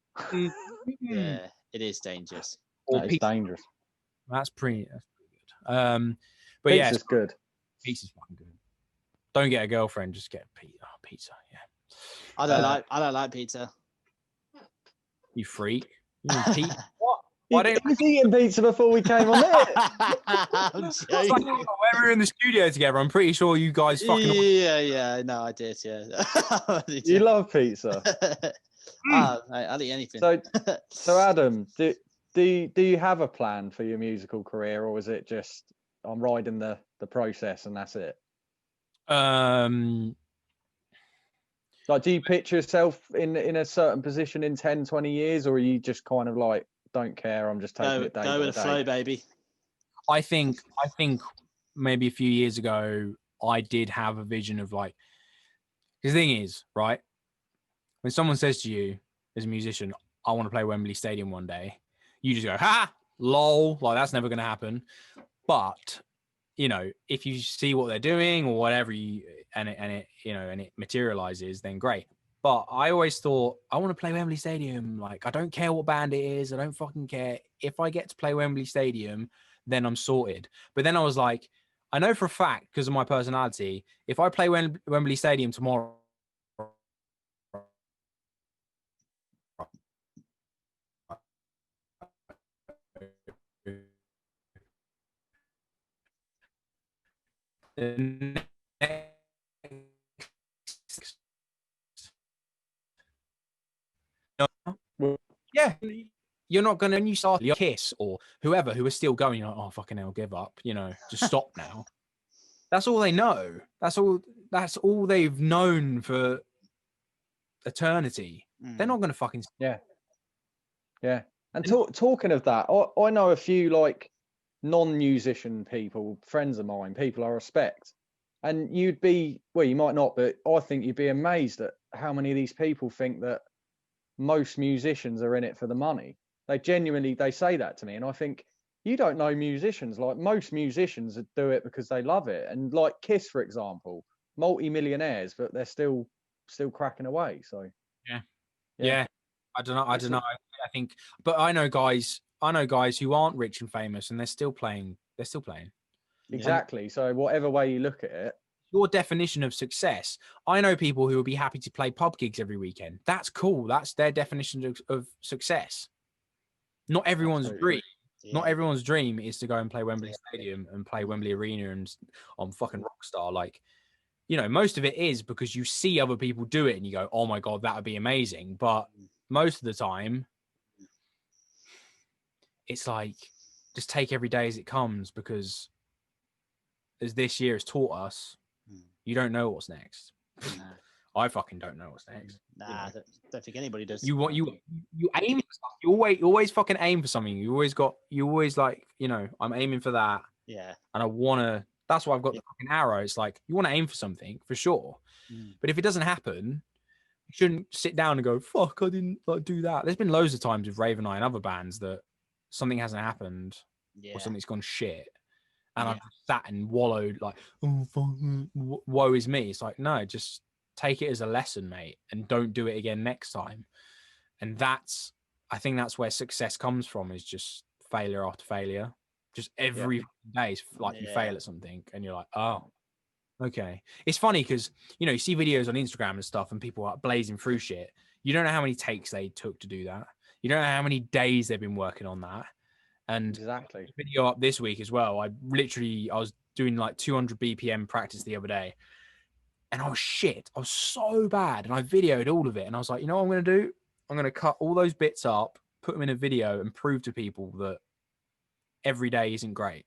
Yeah, it is dangerous. It's dangerous. That's pretty good. But Pizza's good. Pizza's fucking good. Don't get a girlfriend, just get pizza. Yeah. I don't like pizza. You freak. You eat pizza? What? He was eating pizza before we came on it. I'm joking. Like, when we were in the studio together, I'm pretty sure you guys fucking. Yeah. No, I did. Yeah. You love pizza. I'll eat anything. So Adam, do you have a plan for your musical career, or is it just I'm riding the process and that's it? Like, do you picture yourself in a certain position in 10, 20 years, or are you just kind of like, don't care, I'm just taking it day go by with the day? flow, baby. I think maybe a few years ago I did have a vision of like, the thing is, right, when someone says to you as a musician, I want to play Wembley Stadium one day, you just go, ha, lol, like that's never going to happen. But if you see what they're doing or whatever, and it materializes, then great. But I always thought, I want to play Wembley Stadium. Like, I don't care what band it is. I don't fucking care. If I get to play Wembley Stadium, then I'm sorted. But then I was like, I know for a fact, because of my personality, if I play Wembley Stadium tomorrow, yeah, you're not gonna, when you start your Kiss or whoever who are still going, you're like, oh fucking hell, give up, just stop now. That's all they know. That's all they've known for eternity. They're not gonna fucking yeah. And talking of that, I know a few like non-musician people, friends of mine, people I respect, and you might not, but I think you'd be amazed at how many of these people think that most musicians are in it for the money. They genuinely say that to me, and I think you don't know musicians. Like most musicians that do it because they love it, and like Kiss, for example, multi-millionaires, but they're still cracking away. So yeah. I don't know. I think, but I know guys who aren't rich and famous, and they're still playing. Exactly. So whatever way you look at it, Your definition of success. I know people who will be happy to play pub gigs every weekend. That's cool. That's their definition of success. Not everyone's Absolutely. dream. Not everyone's dream is to go and play Wembley Stadium and play Wembley Arena and on fucking Rockstar. Like, you know, most of it is because you see other people do it and you go, oh my God, that would be amazing. But most of the time, it's like, just take every day as it comes, because as this year has taught us, you don't know what's next. Nah. I fucking don't know what's next. Nah, don't think anybody does. You aim for stuff. You always fucking aim for something. You always like, you know, I'm aiming for that. Yeah. And I wanna. That's why I've got the fucking arrow. It's like, you want to aim for something for sure, but if it doesn't happen, you shouldn't sit down and go, fuck, I didn't like do that. There's been loads of times with Raven Eye and other bands that something hasn't happened or something's gone shit, and I've just sat and wallowed like, oh fuck, woe is me. It's like, no, just take it as a lesson, mate, and don't do it again next time. And I think that's where success comes from, is just failure after failure. Just every day is like you fail at something and you're like, oh, okay. It's funny because, you know, you see videos on Instagram and stuff and people are blazing through shit. You don't know how many takes they took to do that. You don't know how many days they've been working on that. And exactly. Video up this week as well. I was doing like 200 BPM practice the other day, and I was shit. I was so bad, and I videoed all of it. And I was like, you know what I'm going to do? I'm going to cut all those bits up, put them in a video, and prove to people that every day isn't great.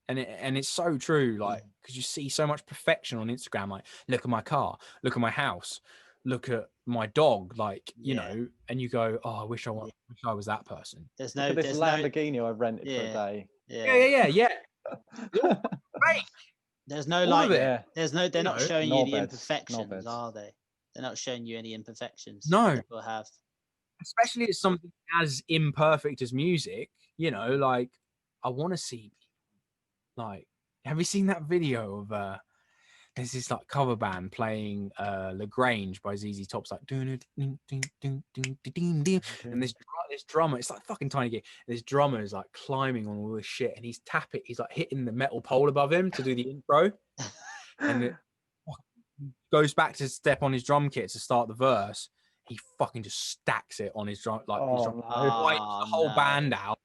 And it's so true, like, because you see so much perfection on Instagram. Like, look at my car, look at my house, look at my dog, like, you know, and you go, oh, I wish I was that person. Look at this Lamborghini I rented for a day. Yeah. Great. There's no All of it. they're not showing you the knobheads, imperfections, are they? They're not showing you any imperfections. No. People have. Especially it's something as imperfect as music, you know, like, I want to see, like, have you seen that video of there's this like cover band playing Lagrange by ZZ Top's, like, and this drummer, it's like fucking tiny gig. This drummer is like climbing on all this shit, and he's like hitting the metal pole above him to do the intro, and it goes back to step on his drum kit to start the verse. He fucking just stacks it on his drum, like wipes the whole band out.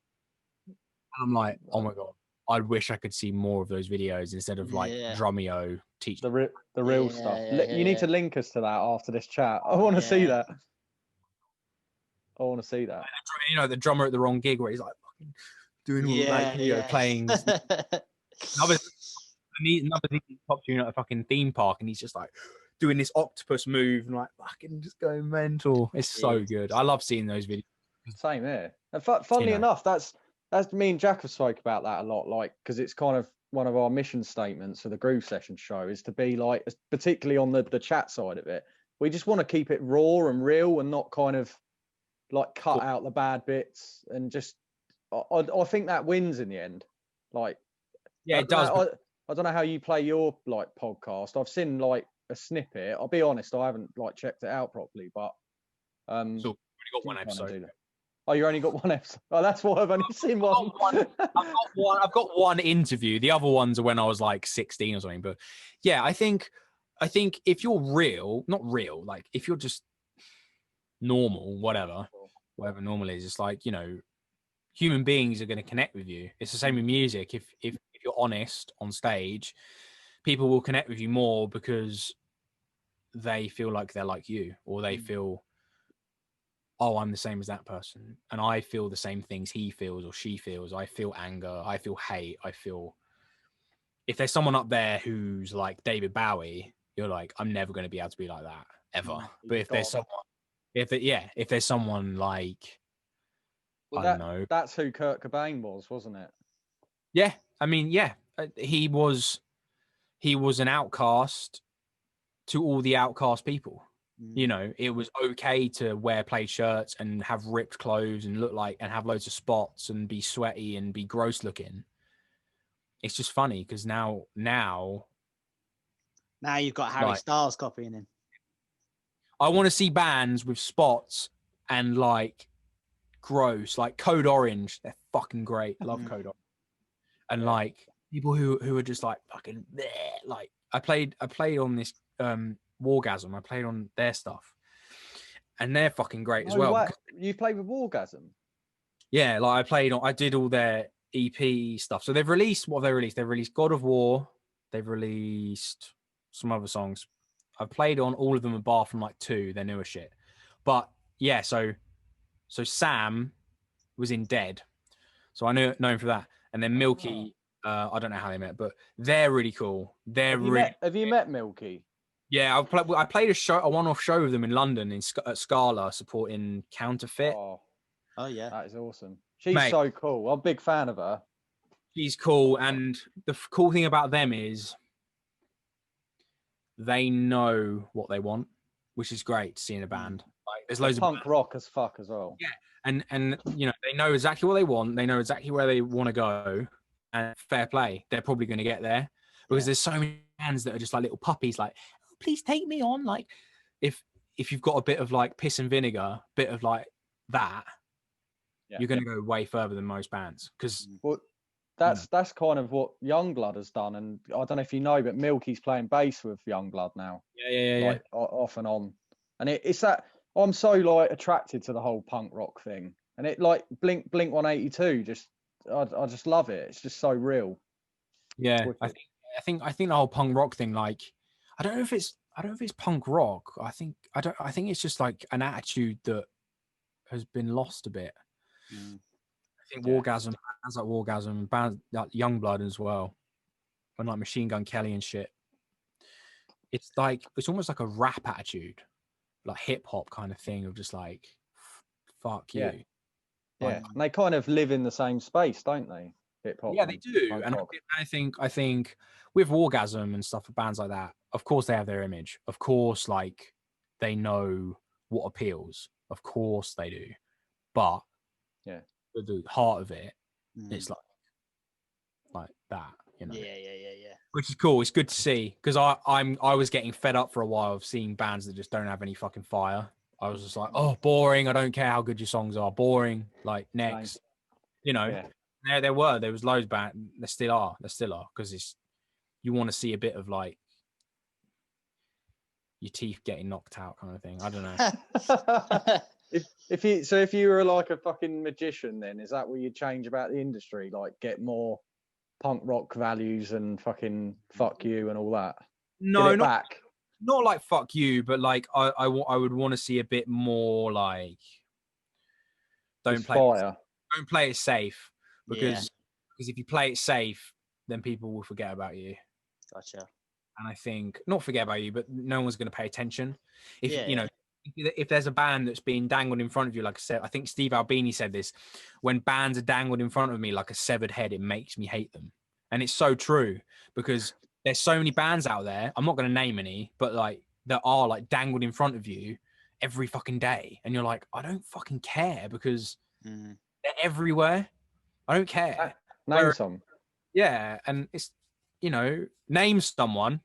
And I'm like, oh my God, I wish I could see more of those videos instead of like Drumeo teach the real stuff. You need to link us to that after this chat. I want to see that. I want to see that. You know, the drummer at the wrong gig where he's like fucking doing all like, you know, playing another pop tune at a fucking theme park, and he's just like doing this octopus move and like fucking just going mental. It's so good. I love seeing those videos. Same here. And funnily enough, that's me and Jack have spoke about that a lot, like, because it's kind of one of our mission statements for the Groove Session show is to be like, particularly on the chat side of it, we just want to keep it raw and real and not kind of like cut out the bad bits, and just I think that wins in the end. Like, it does. I don't know how you play your like podcast. I've seen like a snippet. I'll be honest, I haven't like checked it out properly, but so we've only got one episode. Oh, you only got one episode. Oh, that's why I've only seen one. I've got one interview. The other ones are when I was like 16 or something. But yeah, I think if you're not real, like if you're just normal, whatever normal is, it's like, you know, human beings are going to connect with you. It's the same with music. If you're honest on stage, people will connect with you more because they feel like they're like you, or they feel, oh, I'm the same as that person, and I feel the same things he feels or she feels. I feel anger, I feel hate, I feel. If there's someone up there who's like David Bowie, you're like, I'm never going to be able to be like that ever. But if there's someone like, I don't know, that's who Kurt Cobain was, wasn't it? Yeah, I mean, yeah, he was an outcast to all the outcast people. You know, it was okay to wear plaid shirts and have ripped clothes and look like and have loads of spots and be sweaty and be gross looking. It's just funny because now you've got Harry Styles copying him. I want to see bands with spots and like gross, like Code Orange. They're fucking great. I love Code Orange. And like people who are just like fucking bleh, like I played on this Wargasm. I played on their stuff, and they're fucking great as well. You played with Wargasm? Yeah, like I did all their EP stuff. So they've released what have they released? They've released God of War. They've released some other songs. I've played on all of them apart from like 2, their newer shit. But yeah, so Sam was in Dead, so I know him for that. And then Milky, I don't know how they met, but they're really cool. Have you met Milky? Yeah, I played a one-off show with them in London at Scala supporting Counterfeit. Oh yeah, that is awesome. She's so cool. I'm a big fan of her. She's cool, and the cool thing about them is they know what they want, which is great to see in a band. Like, there's loads of punk rock as fuck as well. Yeah, and you know they know exactly what they want. They know exactly where they want to go, and fair play, they're probably going to get there because there's so many bands that are just like little puppies, like, oh, please take me on. Like, if you've got a bit of like piss and vinegar, bit of like that, you're going to go way further than most bands because. That's kind of what Youngblood has done, and I don't know if you know, but Milky's playing bass with Youngblood now. Yeah. Off and on, and it's that I'm so like attracted to the whole punk rock thing, and it like Blink 182. Just I just love it. It's just so real. Yeah, I think the whole punk rock thing, like, I don't know if it's punk rock. I think it's just like an attitude that has been lost a bit. I think Wargasm, bands like Wargasm, bands like Youngblood as well, and like Machine Gun Kelly and shit. It's almost like a rap attitude, like hip hop kind of thing of just like, fuck you. Yeah, and they kind of live in the same space, don't they? Hip hop. Yeah, they do. And I think with Wargasm and stuff for bands like that, of course they have their image. Of course, like they know what appeals. Of course they do. But the heart of it, it's like that, you know. Yeah. Which is cool. It's good to see because I was getting fed up for a while of seeing bands that just don't have any fucking fire. I was just like, oh, boring. I don't care how good your songs are. Boring. Like next, you know. Yeah. There was loads of bands. There still are because you want to see a bit of like your teeth getting knocked out kind of thing. I don't know. If you were like a fucking magician, then is that what you'd change about the industry? Like get more punk rock values and fucking fuck you and all that? No, not like fuck you, but like I would want to see a bit more like don't play it safe because if you play it safe, then people will forget about you. Gotcha. And I think not forget about you, but no one's going to pay attention. If there's a band that's being dangled in front of you, like I said, I think Steve Albini said this, when bands are dangled in front of me like a severed head, it makes me hate them. And it's so true because there's so many bands out there. I'm not going to name any, but like that are like dangled in front of you every fucking day. And you're like, I don't fucking care because they're everywhere. I don't care. Name some. Yeah. And it's, name someone.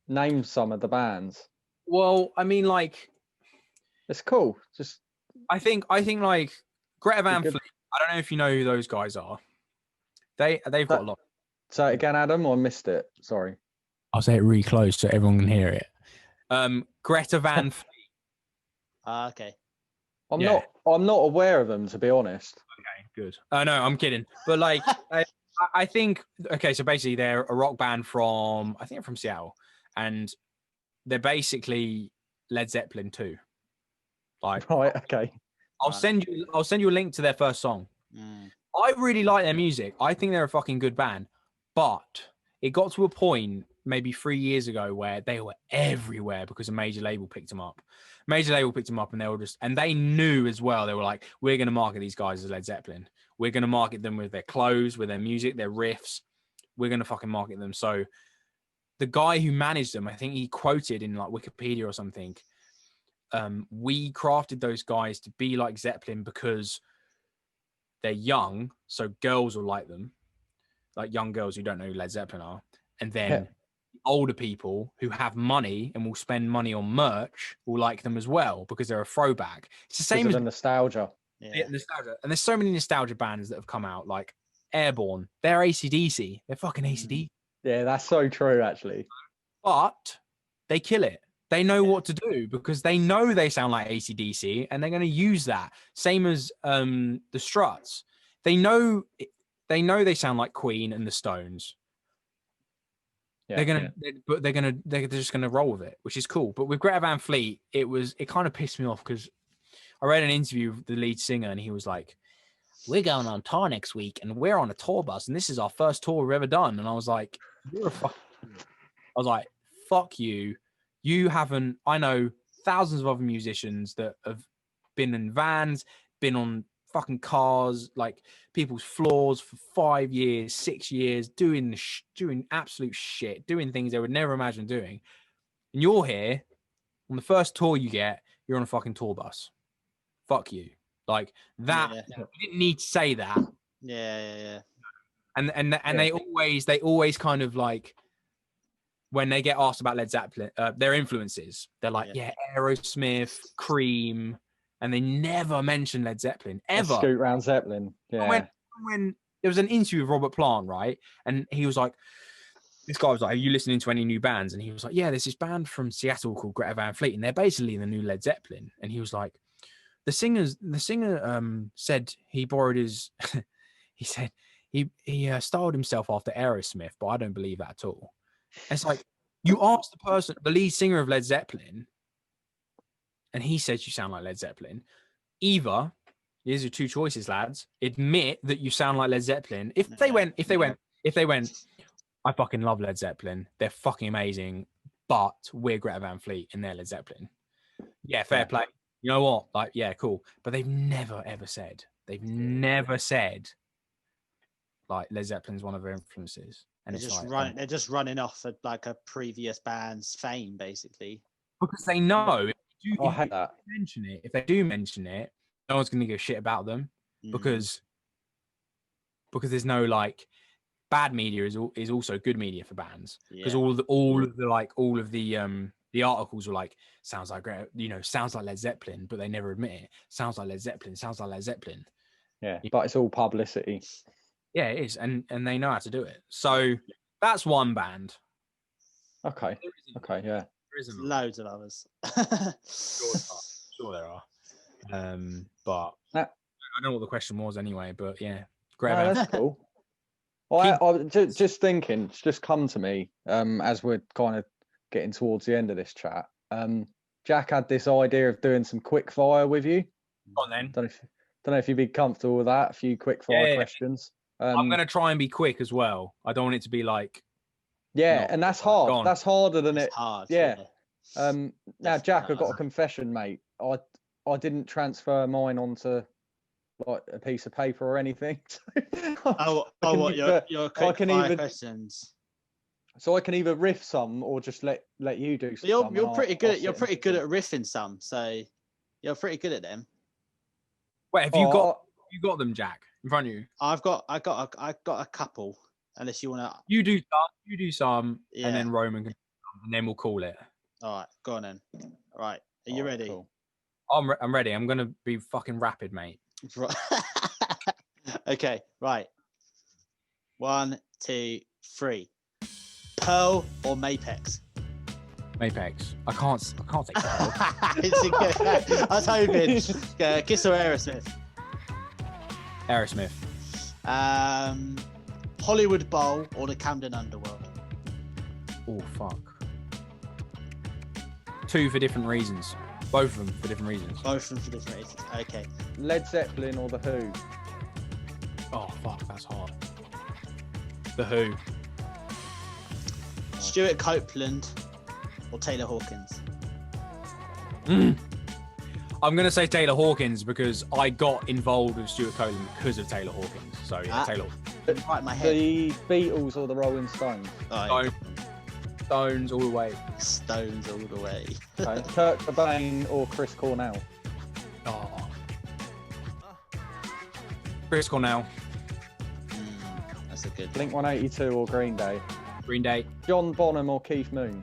Name some of the bands. Well, I mean, like, it's cool. Just I think like Greta Van Fleet. I don't know if you know who those guys are. They've got a lot. Say it again, Adam, or I missed it. Sorry. I'll say it really close so everyone can hear it. Greta Van Fleet. Okay. I'm not aware of them, to be honest. Okay, good. No, I'm kidding. But like I think so basically they're a rock band from Seattle, and they're basically Led Zeppelin too. Like, right, okay. I'll send you a link to their first song. I really like their music. I think they're a fucking good band. But it got to a point maybe 3 years ago where they were everywhere because a major label picked them up. And they were and they knew as well. They were like, we're going to market these guys as Led Zeppelin. We're going to market them with their clothes, with their music, their riffs. We're going to fucking market them. So the guy who managed them, I think he quoted in like Wikipedia or something, we crafted those guys to be like Zeppelin because they're young, so girls will like them, like young girls who don't know who Led Zeppelin are, and then older people who have money and will spend money on merch will like them as well because they're a throwback. It's the same as the nostalgia. Nostalgia. And there's so many nostalgia bands that have come out, like Airborne. They're AC/DC. They're fucking AC/DC. Yeah, that's so true, actually. But they kill it. They know what to do because they know they sound like AC/DC, and they're going to use that. Same as the Struts. They know they sound like Queen and the Stones. Yeah, they're just gonna roll with it, which is cool. But with Greta Van Fleet, it kind of pissed me off because I read an interview with the lead singer, and he was like, "We're going on tour next week, and we're on a tour bus, and this is our first tour we've ever done." And I was like, "You're a fuck." I was like, "Fuck you! You haven't." I know thousands of other musicians that have been in vans, been on fucking cars, like people's floors for 5 years, 6 years, doing absolute shit, doing things they would never imagine doing. And you're here on the first tour you get, you're on a fucking tour bus. Fuck you. Like that. Yeah. You didn't need to say that. Yeah. And they always kind of like, when they get asked about Led Zeppelin, their influences, they're like, Aerosmith, Cream. And they never mention Led Zeppelin ever. Scoot round Zeppelin. Yeah. When there was an interview with Robert Plant, right? And he was like, this guy was like, "Are you listening to any new bands?" And he was like, "Yeah, there's this band from Seattle called Greta Van Fleet, and they're basically the new Led Zeppelin." And he was like, the singer said he borrowed his, he said he styled himself after Aerosmith, but I don't believe that at all. And it's like, you asked the lead singer of Led Zeppelin, and he says you sound like Led Zeppelin. Either, here's your two choices, lads. Admit that you sound like Led Zeppelin. If they went, I fucking love Led Zeppelin. They're fucking amazing, but we're Greta Van Fleet and they're Led Zeppelin. Yeah, fair play. You know what? Like, yeah, cool. But they've never ever said like Led Zeppelin's one of their influences. And they're just running off at like a previous band's fame, basically. Because they know. I hate that. If they do mention it, no one's going to give a shit about them because there's no like bad media is also good media for bands because all of the articles were like sounds like Led Zeppelin, but they never admit it. Sounds like Led Zeppelin. Yeah, but it's all publicity. Yeah, it is, and they know how to do it. So that's one band. Okay, yeah. Loads of others. Sure there are. But I don't know what the question was anyway, but yeah. Great. No, that's cool. I just thinking, it's just come to me as we're kind of getting towards the end of this chat. Jack had this idea of doing some quick fire with you. Go on then. Don't know if you'd be comfortable with that. A few quick fire questions. I'm going to try and be quick as well. I don't want it to be like. Yeah, and that's hard. That's harder than it. Hard. Yeah. Now, Jack, I've got a confession, mate. I didn't transfer mine onto like a piece of paper or anything. Your quick fire questions. So I can either riff some or just let you do some. You're pretty good. You're pretty good at riffing some, so you're pretty good at them. Wait, have you got them, Jack, in front of you? I've got a couple. Unless you want to, you do some, and then Roman can, and then we'll call it. All right, go on then. All right, are you ready? Cool. I'm ready. I'm gonna be fucking rapid, mate. Okay, right. 1, 2, 3. Pearl or Mapex? Mapex. I can't say Pearl. I was hoping. Kiss or Aerosmith? Aerosmith. Hollywood Bowl or the Camden Underworld? Oh, fuck. 2 for different reasons. Both of them for different reasons. Okay. Led Zeppelin or The Who? Oh, fuck, that's hard. The Who. Stuart Copeland or Taylor Hawkins? I'm going to say Taylor Hawkins because I got involved with Stuart Copeland because of Taylor Hawkins. So, yeah, Taylor. Right in my head. The Beatles or the Rolling Stones? Oh, Stones all the way. Stones all the way. Okay. Kurt Cobain or Chris Cornell? Oh. Chris Cornell. That's a good. Blink 182 or Green Day? Green Day. John Bonham or Keith Moon?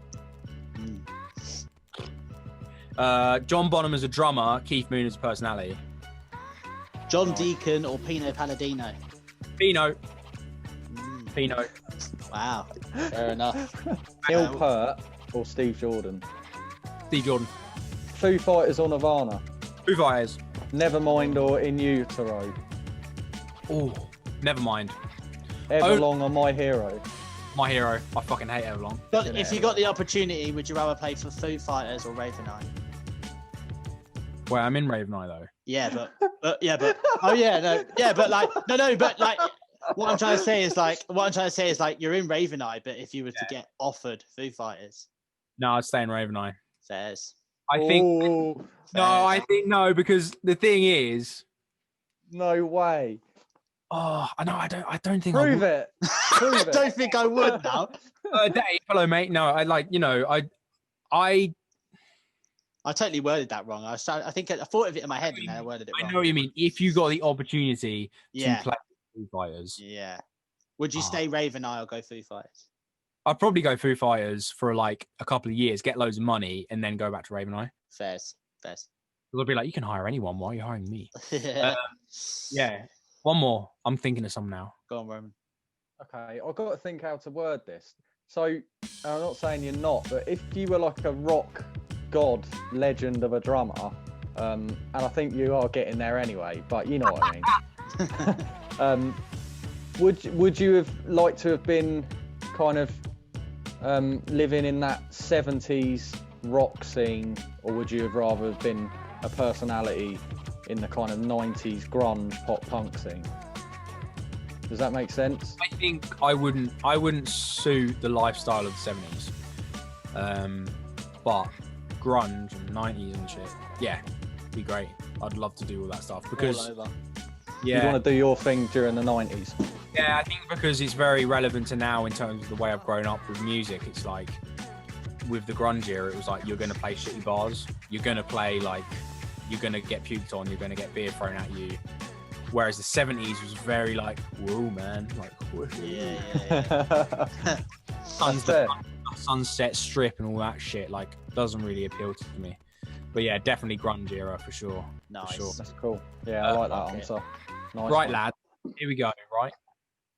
John Bonham as a drummer, Keith Moon as a personality. John Deacon or Pino Palladino? Pino. Pino. Wow. Fair enough. Neil Peart or Steve Jordan? Steve Jordan. Foo Fighters or Nirvana? Foo Fighters. Nevermind or In Utero? Oh, never mind. Everlong or My Hero? My Hero. I fucking hate Everlong. But if you got the opportunity, would you rather play for Foo Fighters or Raven Eye? Well, I'm in Raven Eye though. Yeah, but oh yeah, but what I'm trying to say is like you're in Raven Eye, but if you were to get offered Foo Fighters, No, I'd stay in Raven Eye. fairs. I think Ooh, no, because the thing is, no way. I don't think Prove I it. Prove I it. don't think I would now. would. Dave, hello mate. No, I totally worded that wrong. I thought of it in my head and then I worded it wrong. I know what you mean. If you got the opportunity Yeah. to play Foo Fighters, Yeah. Would you stay Raven Eye or go Foo Fighters? I'd probably go Foo Fighters for like a couple of years, get loads of money, and then go back to Raven Eye. Fairs. They'll be like, you can hire anyone. Why are you hiring me? Yeah. Yeah. One more. I'm thinking of some now. Go on, Roman. Okay, I've got to think how to word this. So, I'm not saying you're not, but if you were like a rock god legend of a drummer, and I think you are getting there anyway, but you know what I mean. Would you have liked to have been kind of living in that 70s rock scene, or would you have rather have been a personality in the kind of 90s grunge pop punk scene? Does that make sense? I think I wouldn't suit the lifestyle of the 70s. But grunge and 90s and shit, yeah, be great. I'd love to do all that stuff because All over. You yeah, want to do your thing during the 90s? yeah, I think because it's very relevant to now in terms of the way I've grown up with music. It's like with the grunge era, it was like you're gonna play shitty bars, you're gonna play like you're gonna get puked on, you're gonna get beer thrown at you. Whereas the 70s was very like, whoa, man, like whoa. Yeah. Sunset Strip and all that shit, like doesn't really appeal to me. But yeah, definitely grunge era for sure. Nice. For sure. That's cool. Yeah, I like that okay. answer. Nice Right, one. lad. Here we go. Right,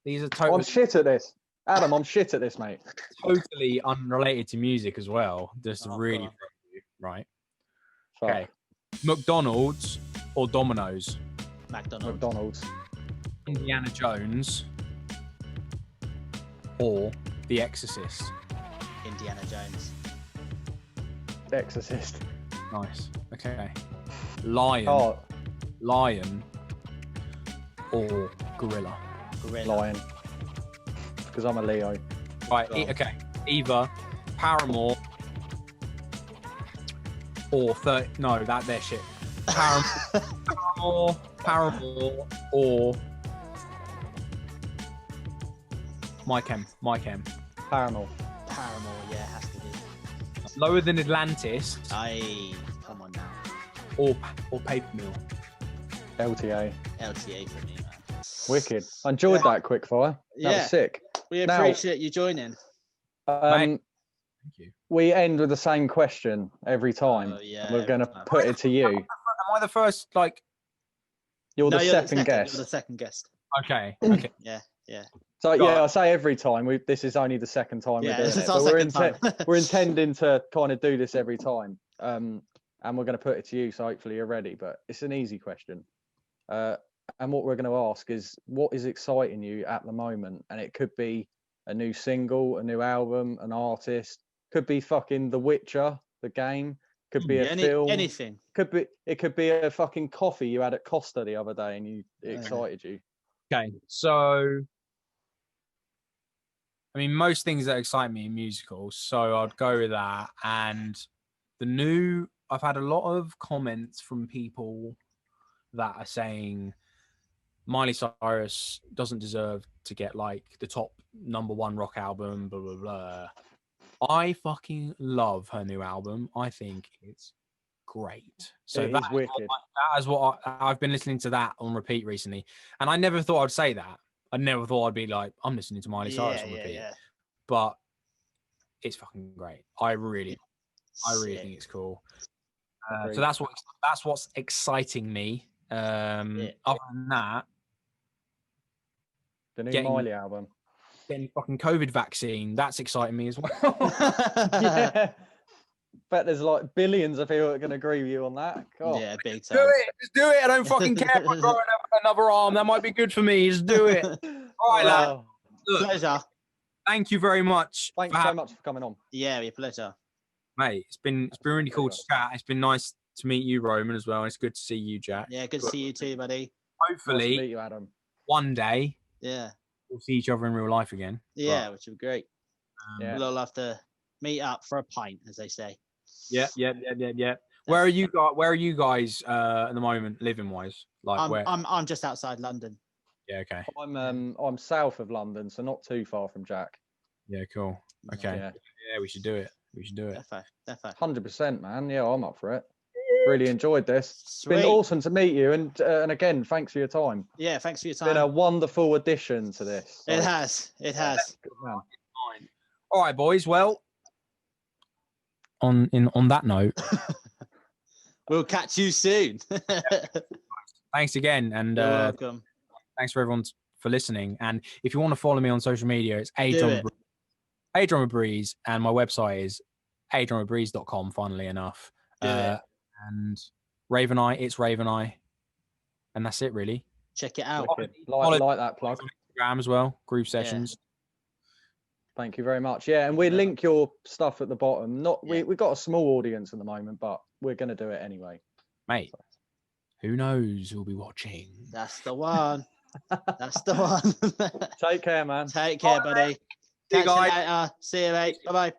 these are I'm shit at this. Adam, I'm shit at this, mate. totally unrelated to music as well. Just to really God. throw you, right? Fuck. Okay. McDonald's or Domino's? McDonald's. Indiana Jones or The Exorcist? Indiana Jones. Exorcist. Nice. Okay. Lion Oh, or Gorilla? Gorilla. lion. Because I'm a Leo. Right. Go on. Okay. Either Paramore or no, they're shit. Paramore or My Chem. Paramore. Paramore, yeah, has to be. Lower Than Atlantis Come on now. or Paper Mill. LTA. LTA for me, man. Wicked. I enjoyed that quickfire. That Yeah. was sick. We Now- appreciate you joining. Thank you. We end with the same question every time. Oh, yeah, We're going to every time. put it to you. Am I the first? Like, You're the No, second You're guest. the second guest. okay. Yeah. So Right. yeah, I say every time. This is only the second time Yeah, we're doing this is it. our But second time. we're intending to kind of do this every time. And we're going to put it to you, so hopefully you're ready. But it's an easy question. And what we're going to ask is, what is exciting you at the moment? And it could be a new single, a new album, an artist. Could be fucking The Witcher, the game. Could be a film. Anything. It could be a fucking coffee you had at Costa the other day, and it Yeah. excited you. Okay. So, I mean, most things that excite me in musicals, so I'd go with that. And I've had a lot of comments from people that are saying Miley Cyrus doesn't deserve to get like the top #1 rock album, blah blah blah. I fucking love her new album. I think it's great. So It that is wicked. that is what I've been listening to that on repeat recently, and I never thought I'd say that. I never thought I'd be like, I'm listening to Miley Cyrus on repeat, but it's fucking great. I really Sick. think it's cool. Agreed. So that's what's exciting me. Other than that, The new getting- Miley album. getting fucking COVID vaccine, that's exciting me as well. Yeah. Bet there's like billions of people that can agree with you on that. God. Yeah, big Do time. it, just do it. I don't fucking care if I grow another arm. That might be good for me. Just do it. All right, lad. Well, Look, Pleasure. thank you very much. thanks for so having- much for coming on. Yeah, your pleasure. mate. It's been really cool to chat. It's been nice to meet you, Roman, as well. It's good to see you, Jack. Yeah, good to see you too, buddy. Nice to Hopefully, meet you, Adam. one day Yeah. we'll see each other in real life again. Yeah, which would be great. Yeah. We'll all have to meet up for a pint, as they say. Yeah. Where are you guys? Where are you guys at the moment, living wise? Like where? I'm just outside London. Yeah. Okay. I'm south of London, so not too far from Jack. Yeah. Cool. Okay. Yeah. Yeah, we should do it. Defo. 100%, man. Yeah, I'm up for it. Really enjoyed this. It's Sweet. been awesome to meet you, and again, thanks for your time. Yeah, thanks for your It's been time. a wonderful addition to this. It So, has. It has. good man. Fine. All right, boys. Well, on that note, We'll catch you soon. thanks again, and You're welcome. thanks for everyone for listening. And if you want to follow me on social media, it's it. ADrummerBreeze, and my website is adrummerbreeze.com. Funnily enough, Do it. and Raven Eye, it's Raven Eye, and that's it really. Check it out. Wicked. Follow- Like that plug. Instagram as well, Groove Sessions. Thank you very much. Yeah, and we link your stuff at the bottom. Yeah. We've got a small audience at the moment, but we're going to do it anyway. Mate. Who knows who'll be watching? That's the one. That's the one. Take care, man. Take care, buddy. See you Catch you guys. later. See you, mate. Bye bye.